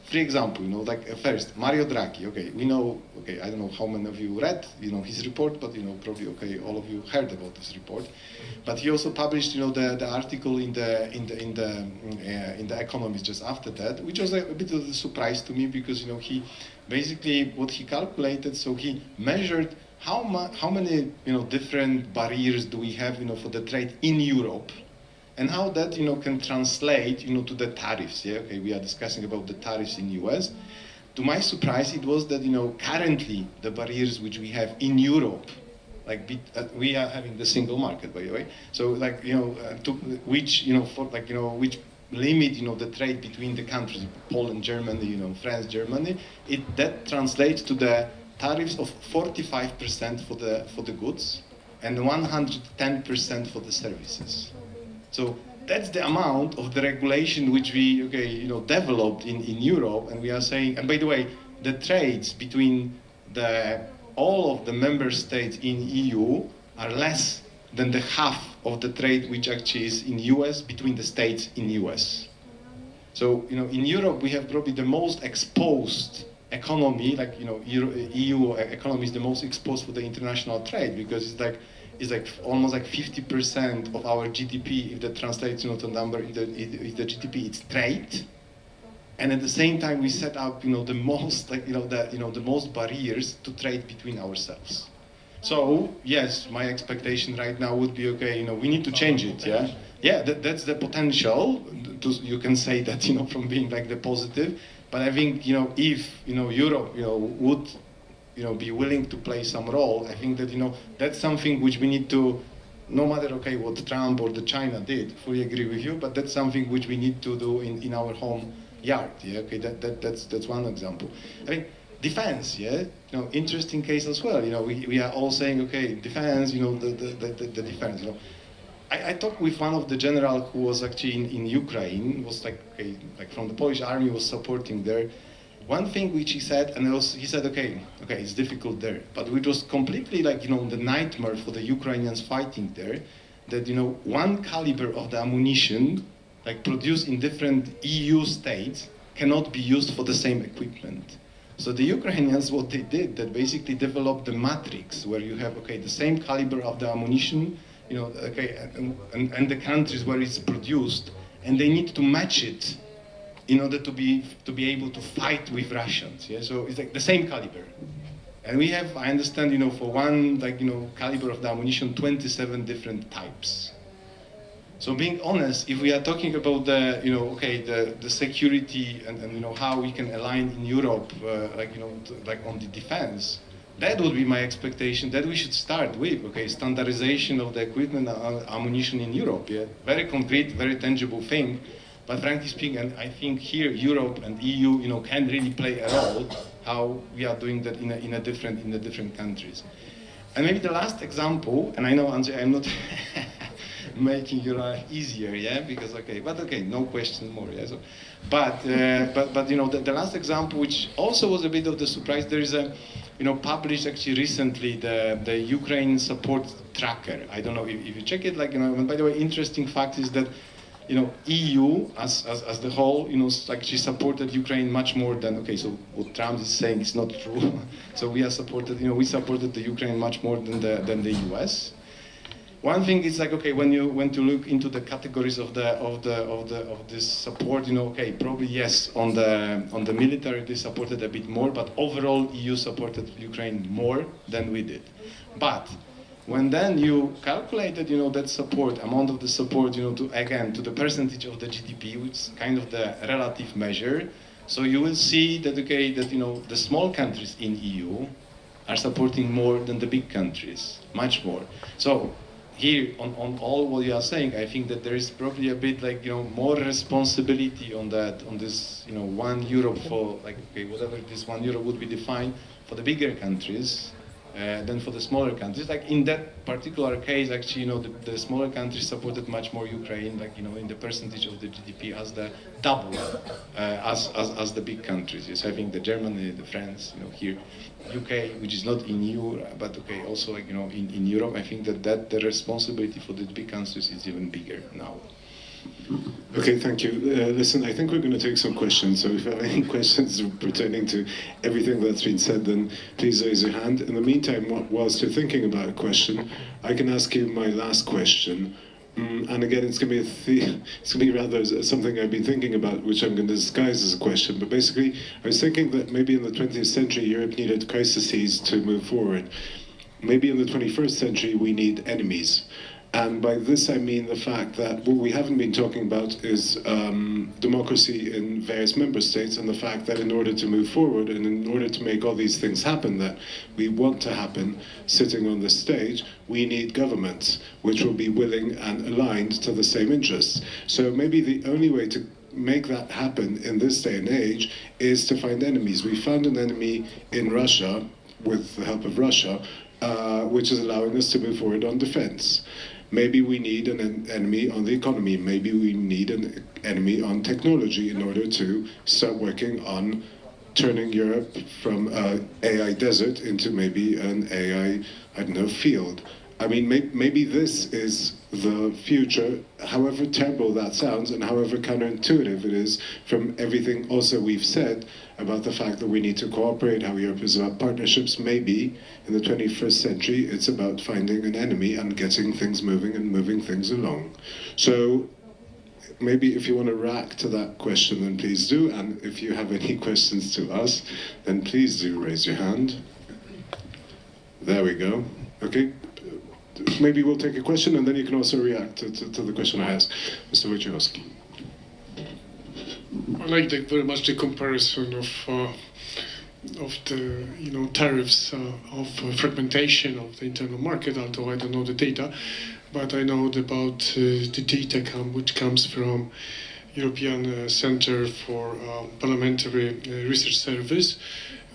three examples, first, Mario Draghi, we know, I don't know how many of you read, his report, but, probably, all of you heard about this report. But he also published, the article in the Economist just after that, which was a bit of a surprise to me because, he basically, what he calculated, so he measured how many different barriers do we have for the trade in Europe, and how that can translate to the tariffs. Yeah, we are discussing about the tariffs in US. To my surprise, it was that currently the barriers which we have in Europe, we are having the single market, by the way. So which which limit the trade between the countries, Poland, Germany, France, Germany. That translates to the tariffs of 45% for the goods and 110% for the services. So that's the amount of the regulation which we developed in Europe, and we are saying. And by the way, the trades between all of the member states in EU are less than the half of the trade which actually is in US between the states in US. So in Europe we have probably the most exposed economy, EU economy is the most exposed for the international trade, because it's almost like 50% of our GDP, if that translates to number, if the GDP it's trade, and at the same time we set up the most the most barriers to trade between ourselves. So yes, my expectation right now would be we need to change it. Yeah, that's the potential. You can say that from being the positive. But I think if Europe would be willing to play some role, I think that that's something which we need to, no matter what Trump or the China did, fully agree with you, but that's something which we need to do in our home yard. Yeah, that's one example. I mean, defense, yeah, interesting case as well. We are all saying defense, the defense. I talked with one of the general who was actually in Ukraine, was like from the Polish army, was supporting there. One thing which he said, and he said, okay, it's difficult there, but which was completely the nightmare for the Ukrainians fighting there, that one caliber of the ammunition, produced in different EU states, cannot be used for the same equipment. So the Ukrainians, what they did, that basically developed the matrix, where you have the same caliber of the ammunition, and the countries where it's produced, and they need to match it in order to be able to fight with Russians. Yeah, so it's the same caliber, and we have, I understand, for one caliber of the ammunition, 27 different types. So being honest, if we are talking about the the security and how we can align in Europe, on the defense, that would be my expectation, that we should start with standardization of the equipment and ammunition in Europe. Yeah, very concrete, very tangible thing. But frankly speaking, and I think here Europe and EU, can really play a role how we are doing that in the different countries. And maybe the last example, and I know, Andrzej, I'm not making your life easier, yeah, because no question more, yeah. So, but the last example, which also was a bit of the surprise, there is a published actually recently the Ukraine support tracker. I don't know if you check it, and by the way, interesting fact is that EU as the whole, actually supported Ukraine much more than, so what Trump is saying is not true. So we supported the Ukraine much more than the US. One thing is when you look into the categories of this support, probably yes, on the military they supported a bit more, but overall EU supported Ukraine more than we did. But when then you calculated, that support, amount of the support, to the percentage of the GDP, which is kind of the relative measure, so you will see that, the small countries in EU are supporting more than the big countries, much more. So here, on all what you are saying, I think that there is probably a bit more responsibility on this, €1 for, whatever this €1 would be defined for the bigger countries, than for the smaller countries. In that particular case, actually, the smaller countries supported much more Ukraine, in the percentage of the GDP as the double, as the big countries. Yes, I think the Germany, the France, here, UK, which is not in EU, but also in Europe, I think that the responsibility for the big countries is even bigger now. Okay, thank you. Listen, I think we're going to take some questions, so if you have any questions pertaining to everything that's been said, then please raise your hand. In the meantime, whilst you're thinking about a question, I can ask you my last question. And again, it's going to be rather something I've been thinking about, which I'm going to disguise as a question. But basically, I was thinking that maybe in the 20th century, Europe needed crises to move forward. Maybe in the 21st century, we need enemies. And by this I mean the fact that what we haven't been talking about is democracy in various member states, and the fact that in order to move forward and in order to make all these things happen that we want to happen sitting on the stage, we need governments which will be willing and aligned to the same interests. So maybe the only way to make that happen in this day and age is to find enemies. We found an enemy in Russia, with the help of Russia, which is allowing us to move forward on defense. Maybe we need an enemy on the economy. Maybe we need an enemy on technology in order to start working on turning Europe from an AI desert into maybe an AI, field. I mean, maybe this is the future, however terrible that sounds and however counterintuitive it is from everything also we've said about the fact that we need to cooperate, how Europe is about partnerships. Maybe in the 21st century, it's about finding an enemy and getting things moving and moving things along. So maybe if you want to react to that question, then please do. And if you have any questions to us, then please do raise your hand. There we go. Okay. Maybe we'll take a question, and then you can also react to the question I asked. Mr. Wojciechowski. I like very much the comparison of the tariffs of fragmentation of the internal market. Although I don't know the data, but I know about the data which comes from European Center for Parliamentary Research Service,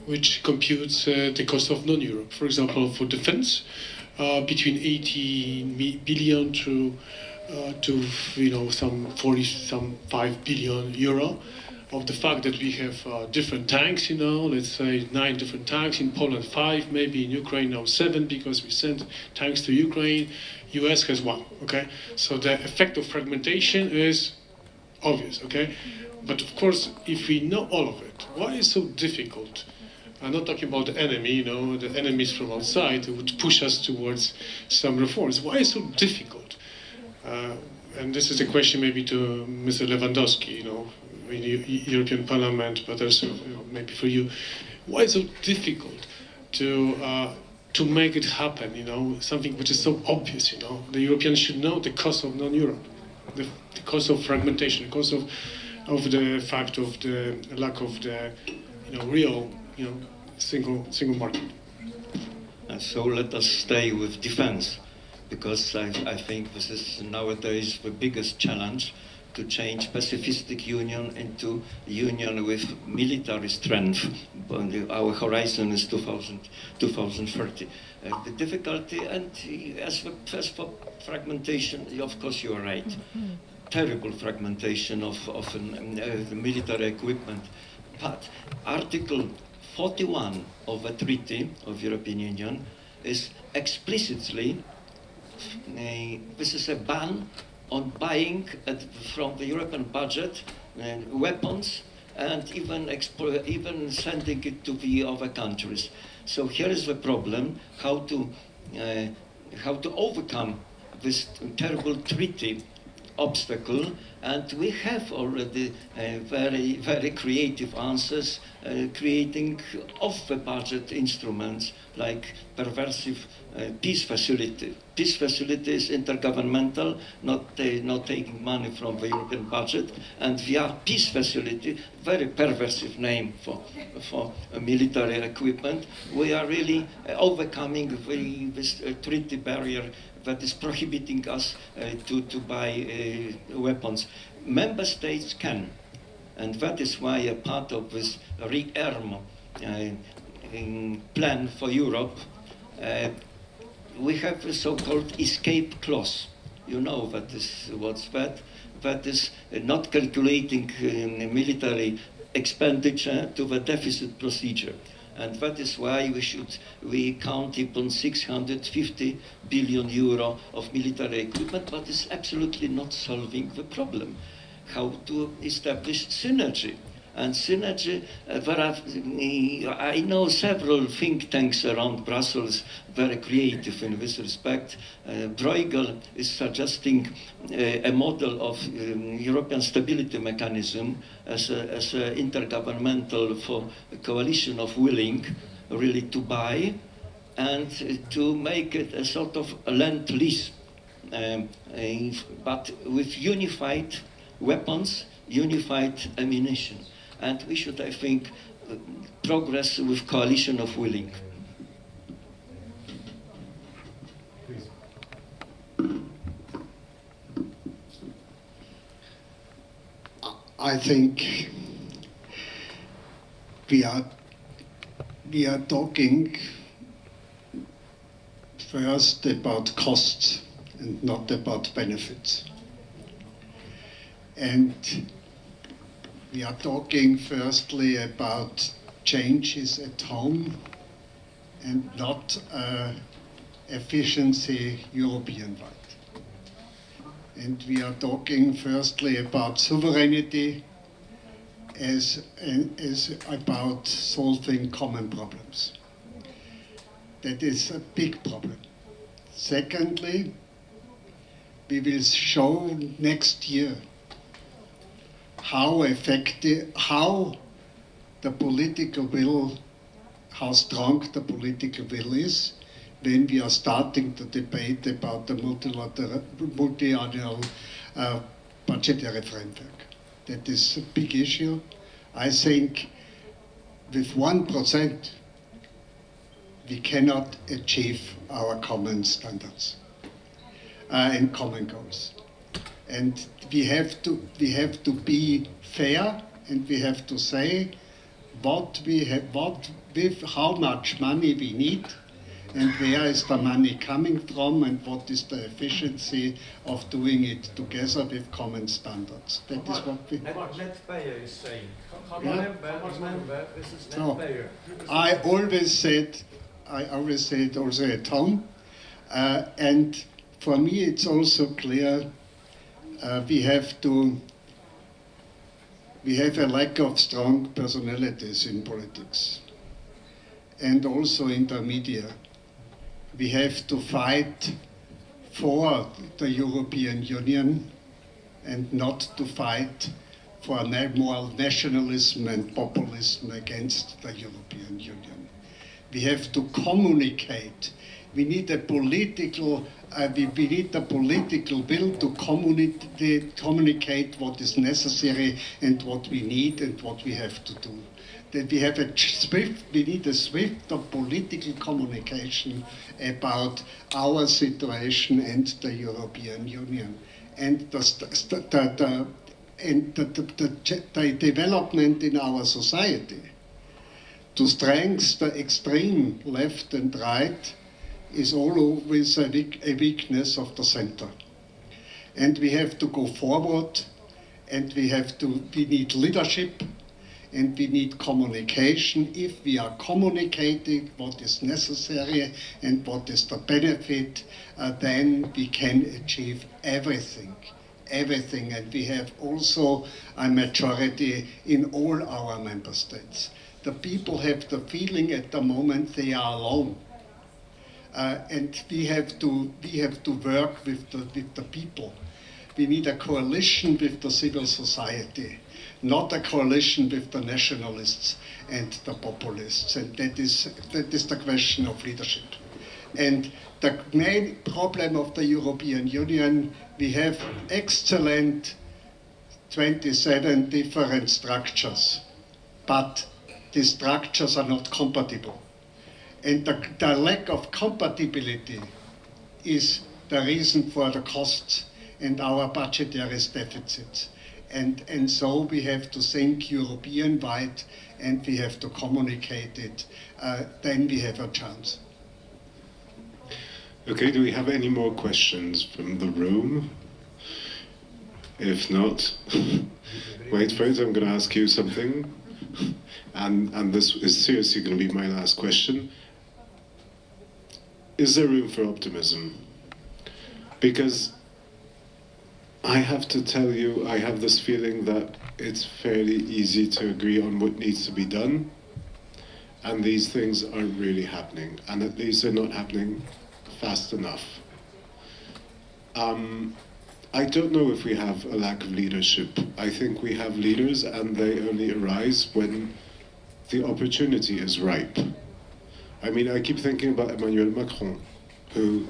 which computes the cost of non-Europe. For example, for defense, between 80 billion to to some 5 billion euro, of the fact that we have different tanks, let's say 9 different tanks, in Poland 5, maybe in Ukraine now 7, because we sent tanks to Ukraine, US has 1, okay? So the effect of fragmentation is obvious, okay? But of course, if we know all of it, why is it so difficult? I'm not talking about the enemy, the enemies from outside who would push us towards some reforms. Why is it so difficult? And this is a question maybe to Mr. Lewandowski, in the European Parliament, but also maybe for you. Why is it so difficult to make it happen? Something which is so obvious. The Europeans should know the cost of non-Europe, the cost of fragmentation, the cost of the fact of the lack of the real single market. And so let us stay with defense, because I think this is nowadays the biggest challenge, to change pacifistic union into union with military strength. Our horizon is 2030. The difficulty, and as for fragmentation, of course you are right. Terrible fragmentation of the military equipment. But Article 41 of the Treaty of European Union is explicitly, this is a ban on buying from the European budget weapons, and even sending it to the other countries. So here is the problem: how to overcome this terrible treaty obstacle. And we have already very, very creative answers, creating off-the-budget instruments like perversive peace facility. Peace facility is intergovernmental, not taking money from the European budget, and via peace facility, very perversive name for military equipment, we are really overcoming this treaty barrier that is prohibiting us to buy weapons. Member states can, and that is why a part of this re-arm plan for Europe, we have the so-called escape clause. You know that is what's that? That is not calculating military expenditure to the deficit procedure. And that is why we count upon 650 billion euro of military equipment, but it's absolutely not solving the problem. How to establish synergy. And synergy, I know several think tanks around Brussels, very creative in this respect. Bruegel is suggesting a model of European stability mechanism as an intergovernmental for a coalition of willing really to buy, and to make it a sort of lend-lease, but with unified weapons, unified ammunition. And we should, I think, progress with coalition of willing. I think we are talking first about costs and not about benefits. And we are talking firstly about changes at home and not efficiency European-wide. And we are talking firstly about sovereignty as about solving common problems. That is a big problem. Secondly, we will show next year how effective, how strong the political will is when we are starting the debate about the multi-annual budgetary framework. That is a big issue. I think with 1% we cannot achieve our common standards and common goals. And we have to be fair, and we have to say with how much money we need, and where is the money coming from, and what is the efficiency of doing it together with common standards. That is what we... Net payer is saying. Yeah. Remember, this is net So, payer. I always say it also at home, and for me it's also clear we have a lack of strong personalities in politics and also in the media. We have to fight for the European Union and not to fight for more nationalism and populism against the European Union. We have to communicate. We need a political will to communicate what is necessary and what we need and what we have to do. That we need a swift political communication about our situation and the European Union. And the development in our society to strengthen the extreme left and right is always a weakness of the center. And we have to go forward, and we need leadership, and we need communication. If we are communicating what is necessary and what is the benefit, then we can achieve everything. And we have also a majority in all our member states. The people have the feeling at the moment they are alone. And we have to work with the people. We need a coalition with the civil society, not a coalition with the nationalists and the populists. And that is the question of leadership. And the main problem of the European Union, we have excellent 27 different structures, but the structures are not compatible. And the lack of compatibility is the reason for the costs and our budgetary deficits. And so we have to think European-wide, and we have to communicate it. Then we have a chance. Okay, do we have any more questions from the room? If not, wait for it, I'm going to ask you something. And this is seriously going to be my last question. Is there room for optimism? Because I have to tell you, I have this feeling that it's fairly easy to agree on what needs to be done, and these things aren't really happening, and at least they're not happening fast enough. I don't know if we have a lack of leadership. I think we have leaders, and they only arise when the opportunity is ripe. I mean, I keep thinking about Emmanuel Macron, who,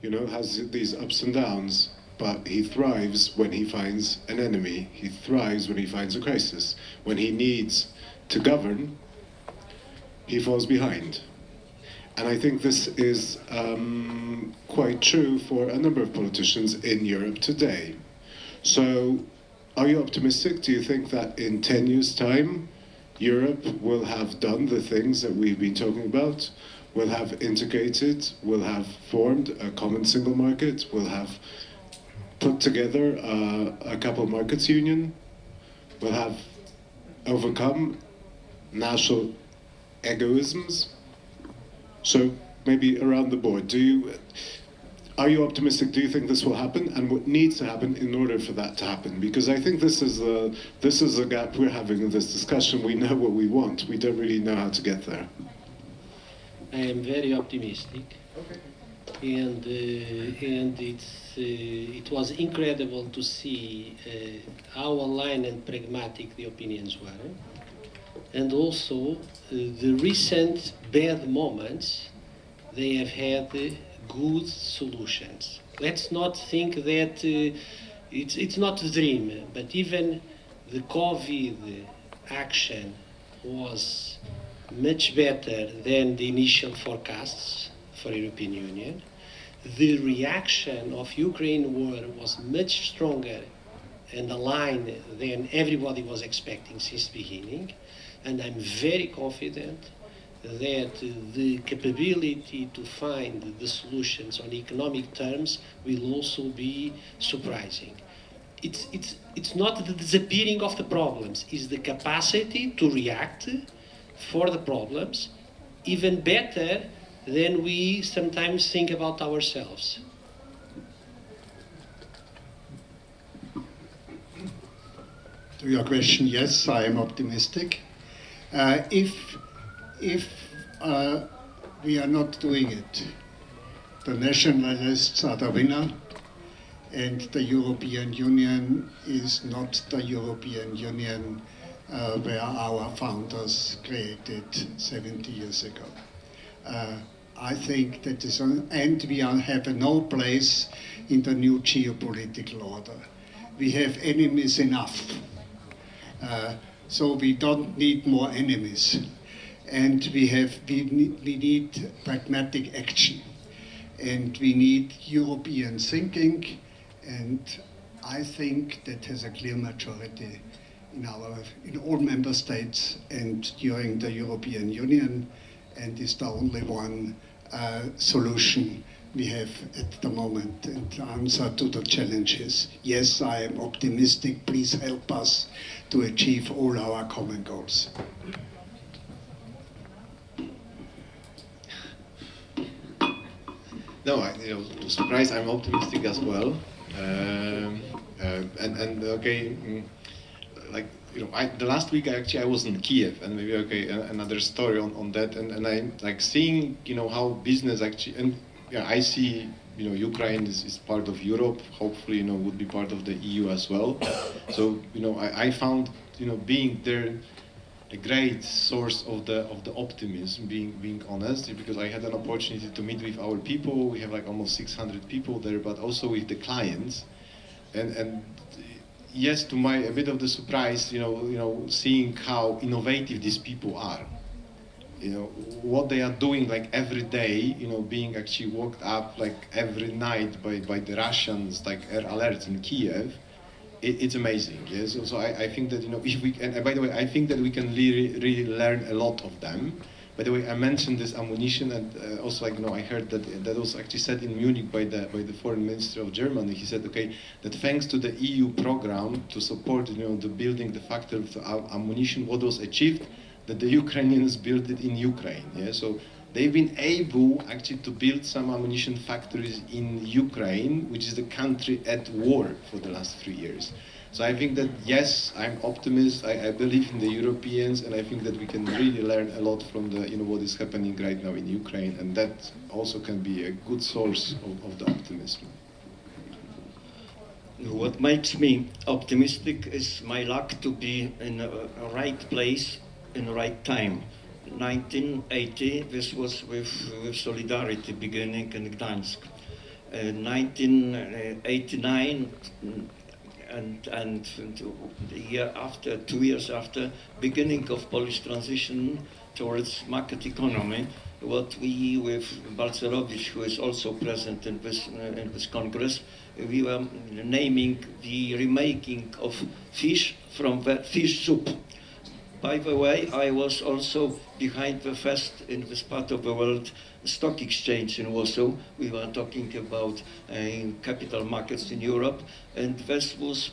has these ups and downs, but he thrives when he finds an enemy. He thrives when he finds a crisis. When he needs to govern, he falls behind. And I think this is quite true for a number of politicians in Europe today. So, are you optimistic? Do you think that in 10 years' time, Europe will have done the things that we've been talking about, will have integrated, will have formed a common single market, will have put together a capital markets union, will have overcome national egoisms? So maybe around the board, are you optimistic? Do you think this will happen, and what needs to happen in order for that to happen? Because I think this is the gap we're having in this discussion. We know what we want. We don't really know how to get there. I am very optimistic, and it was incredible to see how aligned and pragmatic the opinions were, and also the recent bad moments, they have had good solutions. Let's not think that it's not a dream, but even the COVID action was much better than the initial forecasts for European Union. The reaction of Ukraine war was much stronger and aligned than everybody was expecting since the beginning. And I'm very confident that the capability to find the solutions on economic terms will also be surprising. It's not the disappearing of the problems, it's the capacity to react for the problems even better than we sometimes think about ourselves. To your question, yes, I am optimistic. If we are not doing it, the nationalists are the winner, and the European Union is not the European Union where our founders created 70 years ago. I think that is, and we have no place in the new geopolitical order. We have enemies enough. So we don't need more enemies, and we need pragmatic action, and we need European thinking, and I think that has a clear majority in all member states and during the European Union, and is the only one solution we have at the moment. And the answer to the challenges, yes, I am optimistic. Please help us to achieve all our common goals. No, to surprise, I'm optimistic as well. The last week I was in Kiev, and maybe another story on that, and I'm like seeing how business actually, and I see Ukraine is part of Europe, hopefully would be part of the EU as well. So I found being there a great source of the optimism, being honest, because I had an opportunity to meet with our people. We have like almost 600 people there, but also with the clients, and yes, to my a bit of the surprise, seeing how innovative these people are. What they are doing like every day, being actually woke up like every night by the Russians, like air alerts in Kiev. It's amazing. Yes. So I think that if we, and by the way, I think that we can really learn a lot of them. By the way, I mentioned this ammunition, and also I heard that was actually said in Munich by the foreign minister of Germany. He said, that thanks to the EU program to support the building the factory of ammunition, what was achieved, that the Ukrainians built it in Ukraine. Yeah, so they've been able actually to build some ammunition factories in Ukraine, which is the country at war for the last 3 years. So I think that, yes, I'm optimist. I believe in the Europeans, and I think that we can really learn a lot from the what is happening right now in Ukraine, and that also can be a good source of the optimism. What makes me optimistic is my luck to be in the right place in the right time. 1980, this was with Solidarity beginning in Gdańsk. 1989, and the year after, 2 years after, beginning of Polish transition towards market economy, what we with Balcerowicz, who is also present in this Congress, we were naming the remaking of fish from the fish soup. By the way, I was also behind the first in this part of the world stock exchange in Warsaw. We were talking about capital markets in Europe, and this was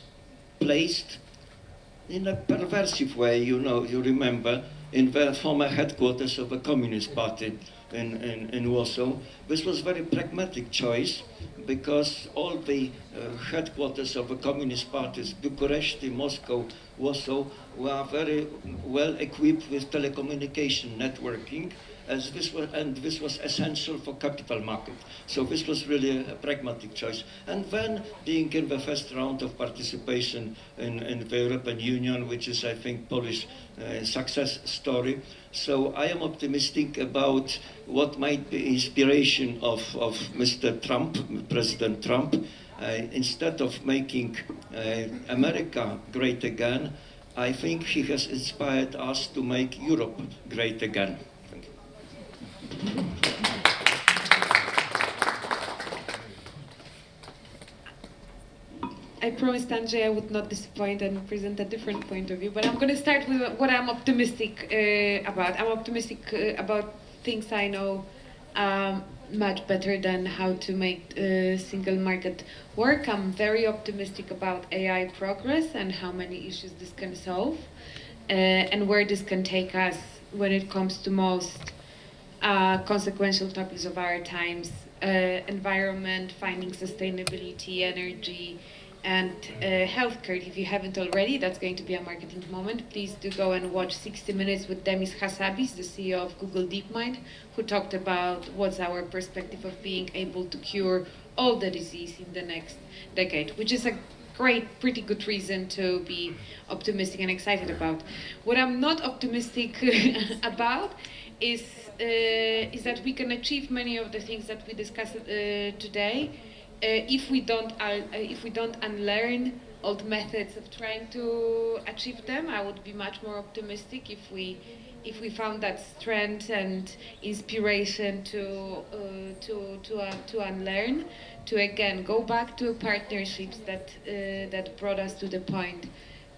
placed in a perversive way, you remember, in the former headquarters of the Communist Party in Warsaw. This was a very pragmatic choice, because all the headquarters of the Communist parties, Bucharest, Moscow, Warsaw, were very well equipped with telecommunication networking, as this was essential for capital market. So this was really a pragmatic choice. And then being in the first round of participation in the European Union, which is, I think, Polish success story. So I am optimistic about what might be inspiration of Mr. Trump, President Trump. Instead of making America great again, I think he has inspired us to make Europe great again. Thank you. promised Andrzej I would not disappoint and present a different point of view, but I'm going to start with what I'm optimistic about. I'm optimistic about things I know much better than how to make single market work. I'm very optimistic about AI progress and how many issues this can solve and where this can take us when it comes to most consequential topics of our times. Environment, finding sustainability, energy, and healthcare. If you haven't already, that's going to be a marketing moment. Please do go and watch 60 Minutes with Demis Hassabis, the CEO of Google DeepMind, who talked about what's our perspective of being able to cure all the disease in the next decade, which is a pretty good reason to be optimistic and excited about. What I'm not optimistic about is that we can achieve many of the things that we discussed today if we don't unlearn old methods of trying to achieve them. I would be much more optimistic if we found that strength and inspiration to unlearn, to again go back to partnerships that brought us to the point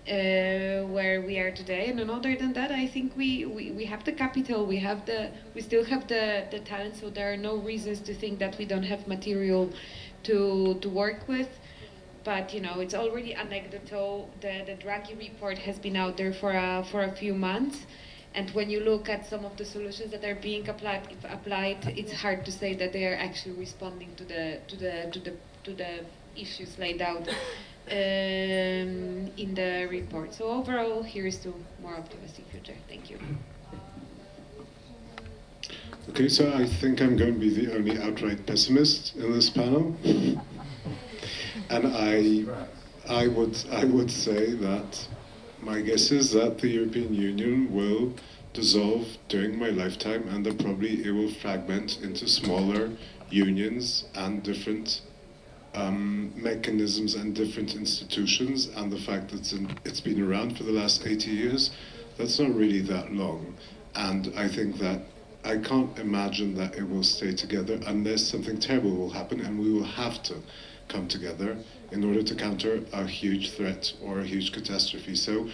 where we are today. And other than that, I think we have the capital, we still have the talent, so there are no reasons to think that we don't have material to work with. But it's already anecdotal. The Draghi report has been out there for a few months, and when you look at some of the solutions that are being applied, it's hard to say that they are actually responding to the issues laid out in the report. So overall, here's to more optimistic future. Thank you. Okay, so I think I'm going to be the only outright pessimist in this panel, and I would say that my guess is that the European Union will dissolve during my lifetime, and that probably it will fragment into smaller unions and different mechanisms and different institutions. And the fact that it's been around for the last 80 years, that's not really that long. And I think that I can't imagine that it will stay together unless something terrible will happen, and we will have to come together in order to counter a huge threat or a huge catastrophe. So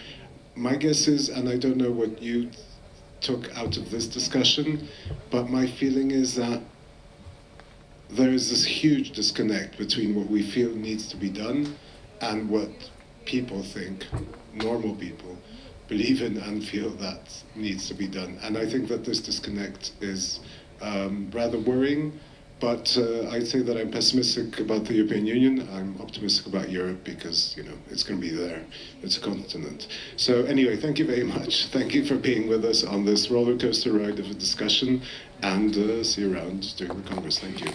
my guess is, and I don't know what you took out of this discussion, but my feeling is that there is this huge disconnect between what we feel needs to be done and what people think, normal people, believe in and feel that needs to be done. And I think that this disconnect is rather worrying, but I'd say that I'm pessimistic about the European Union. I'm optimistic about Europe because, it's going to be there. It's a continent. So anyway, thank you very much. Thank you for being with us on this roller coaster ride of a discussion, and see you around during the Congress. Thank you.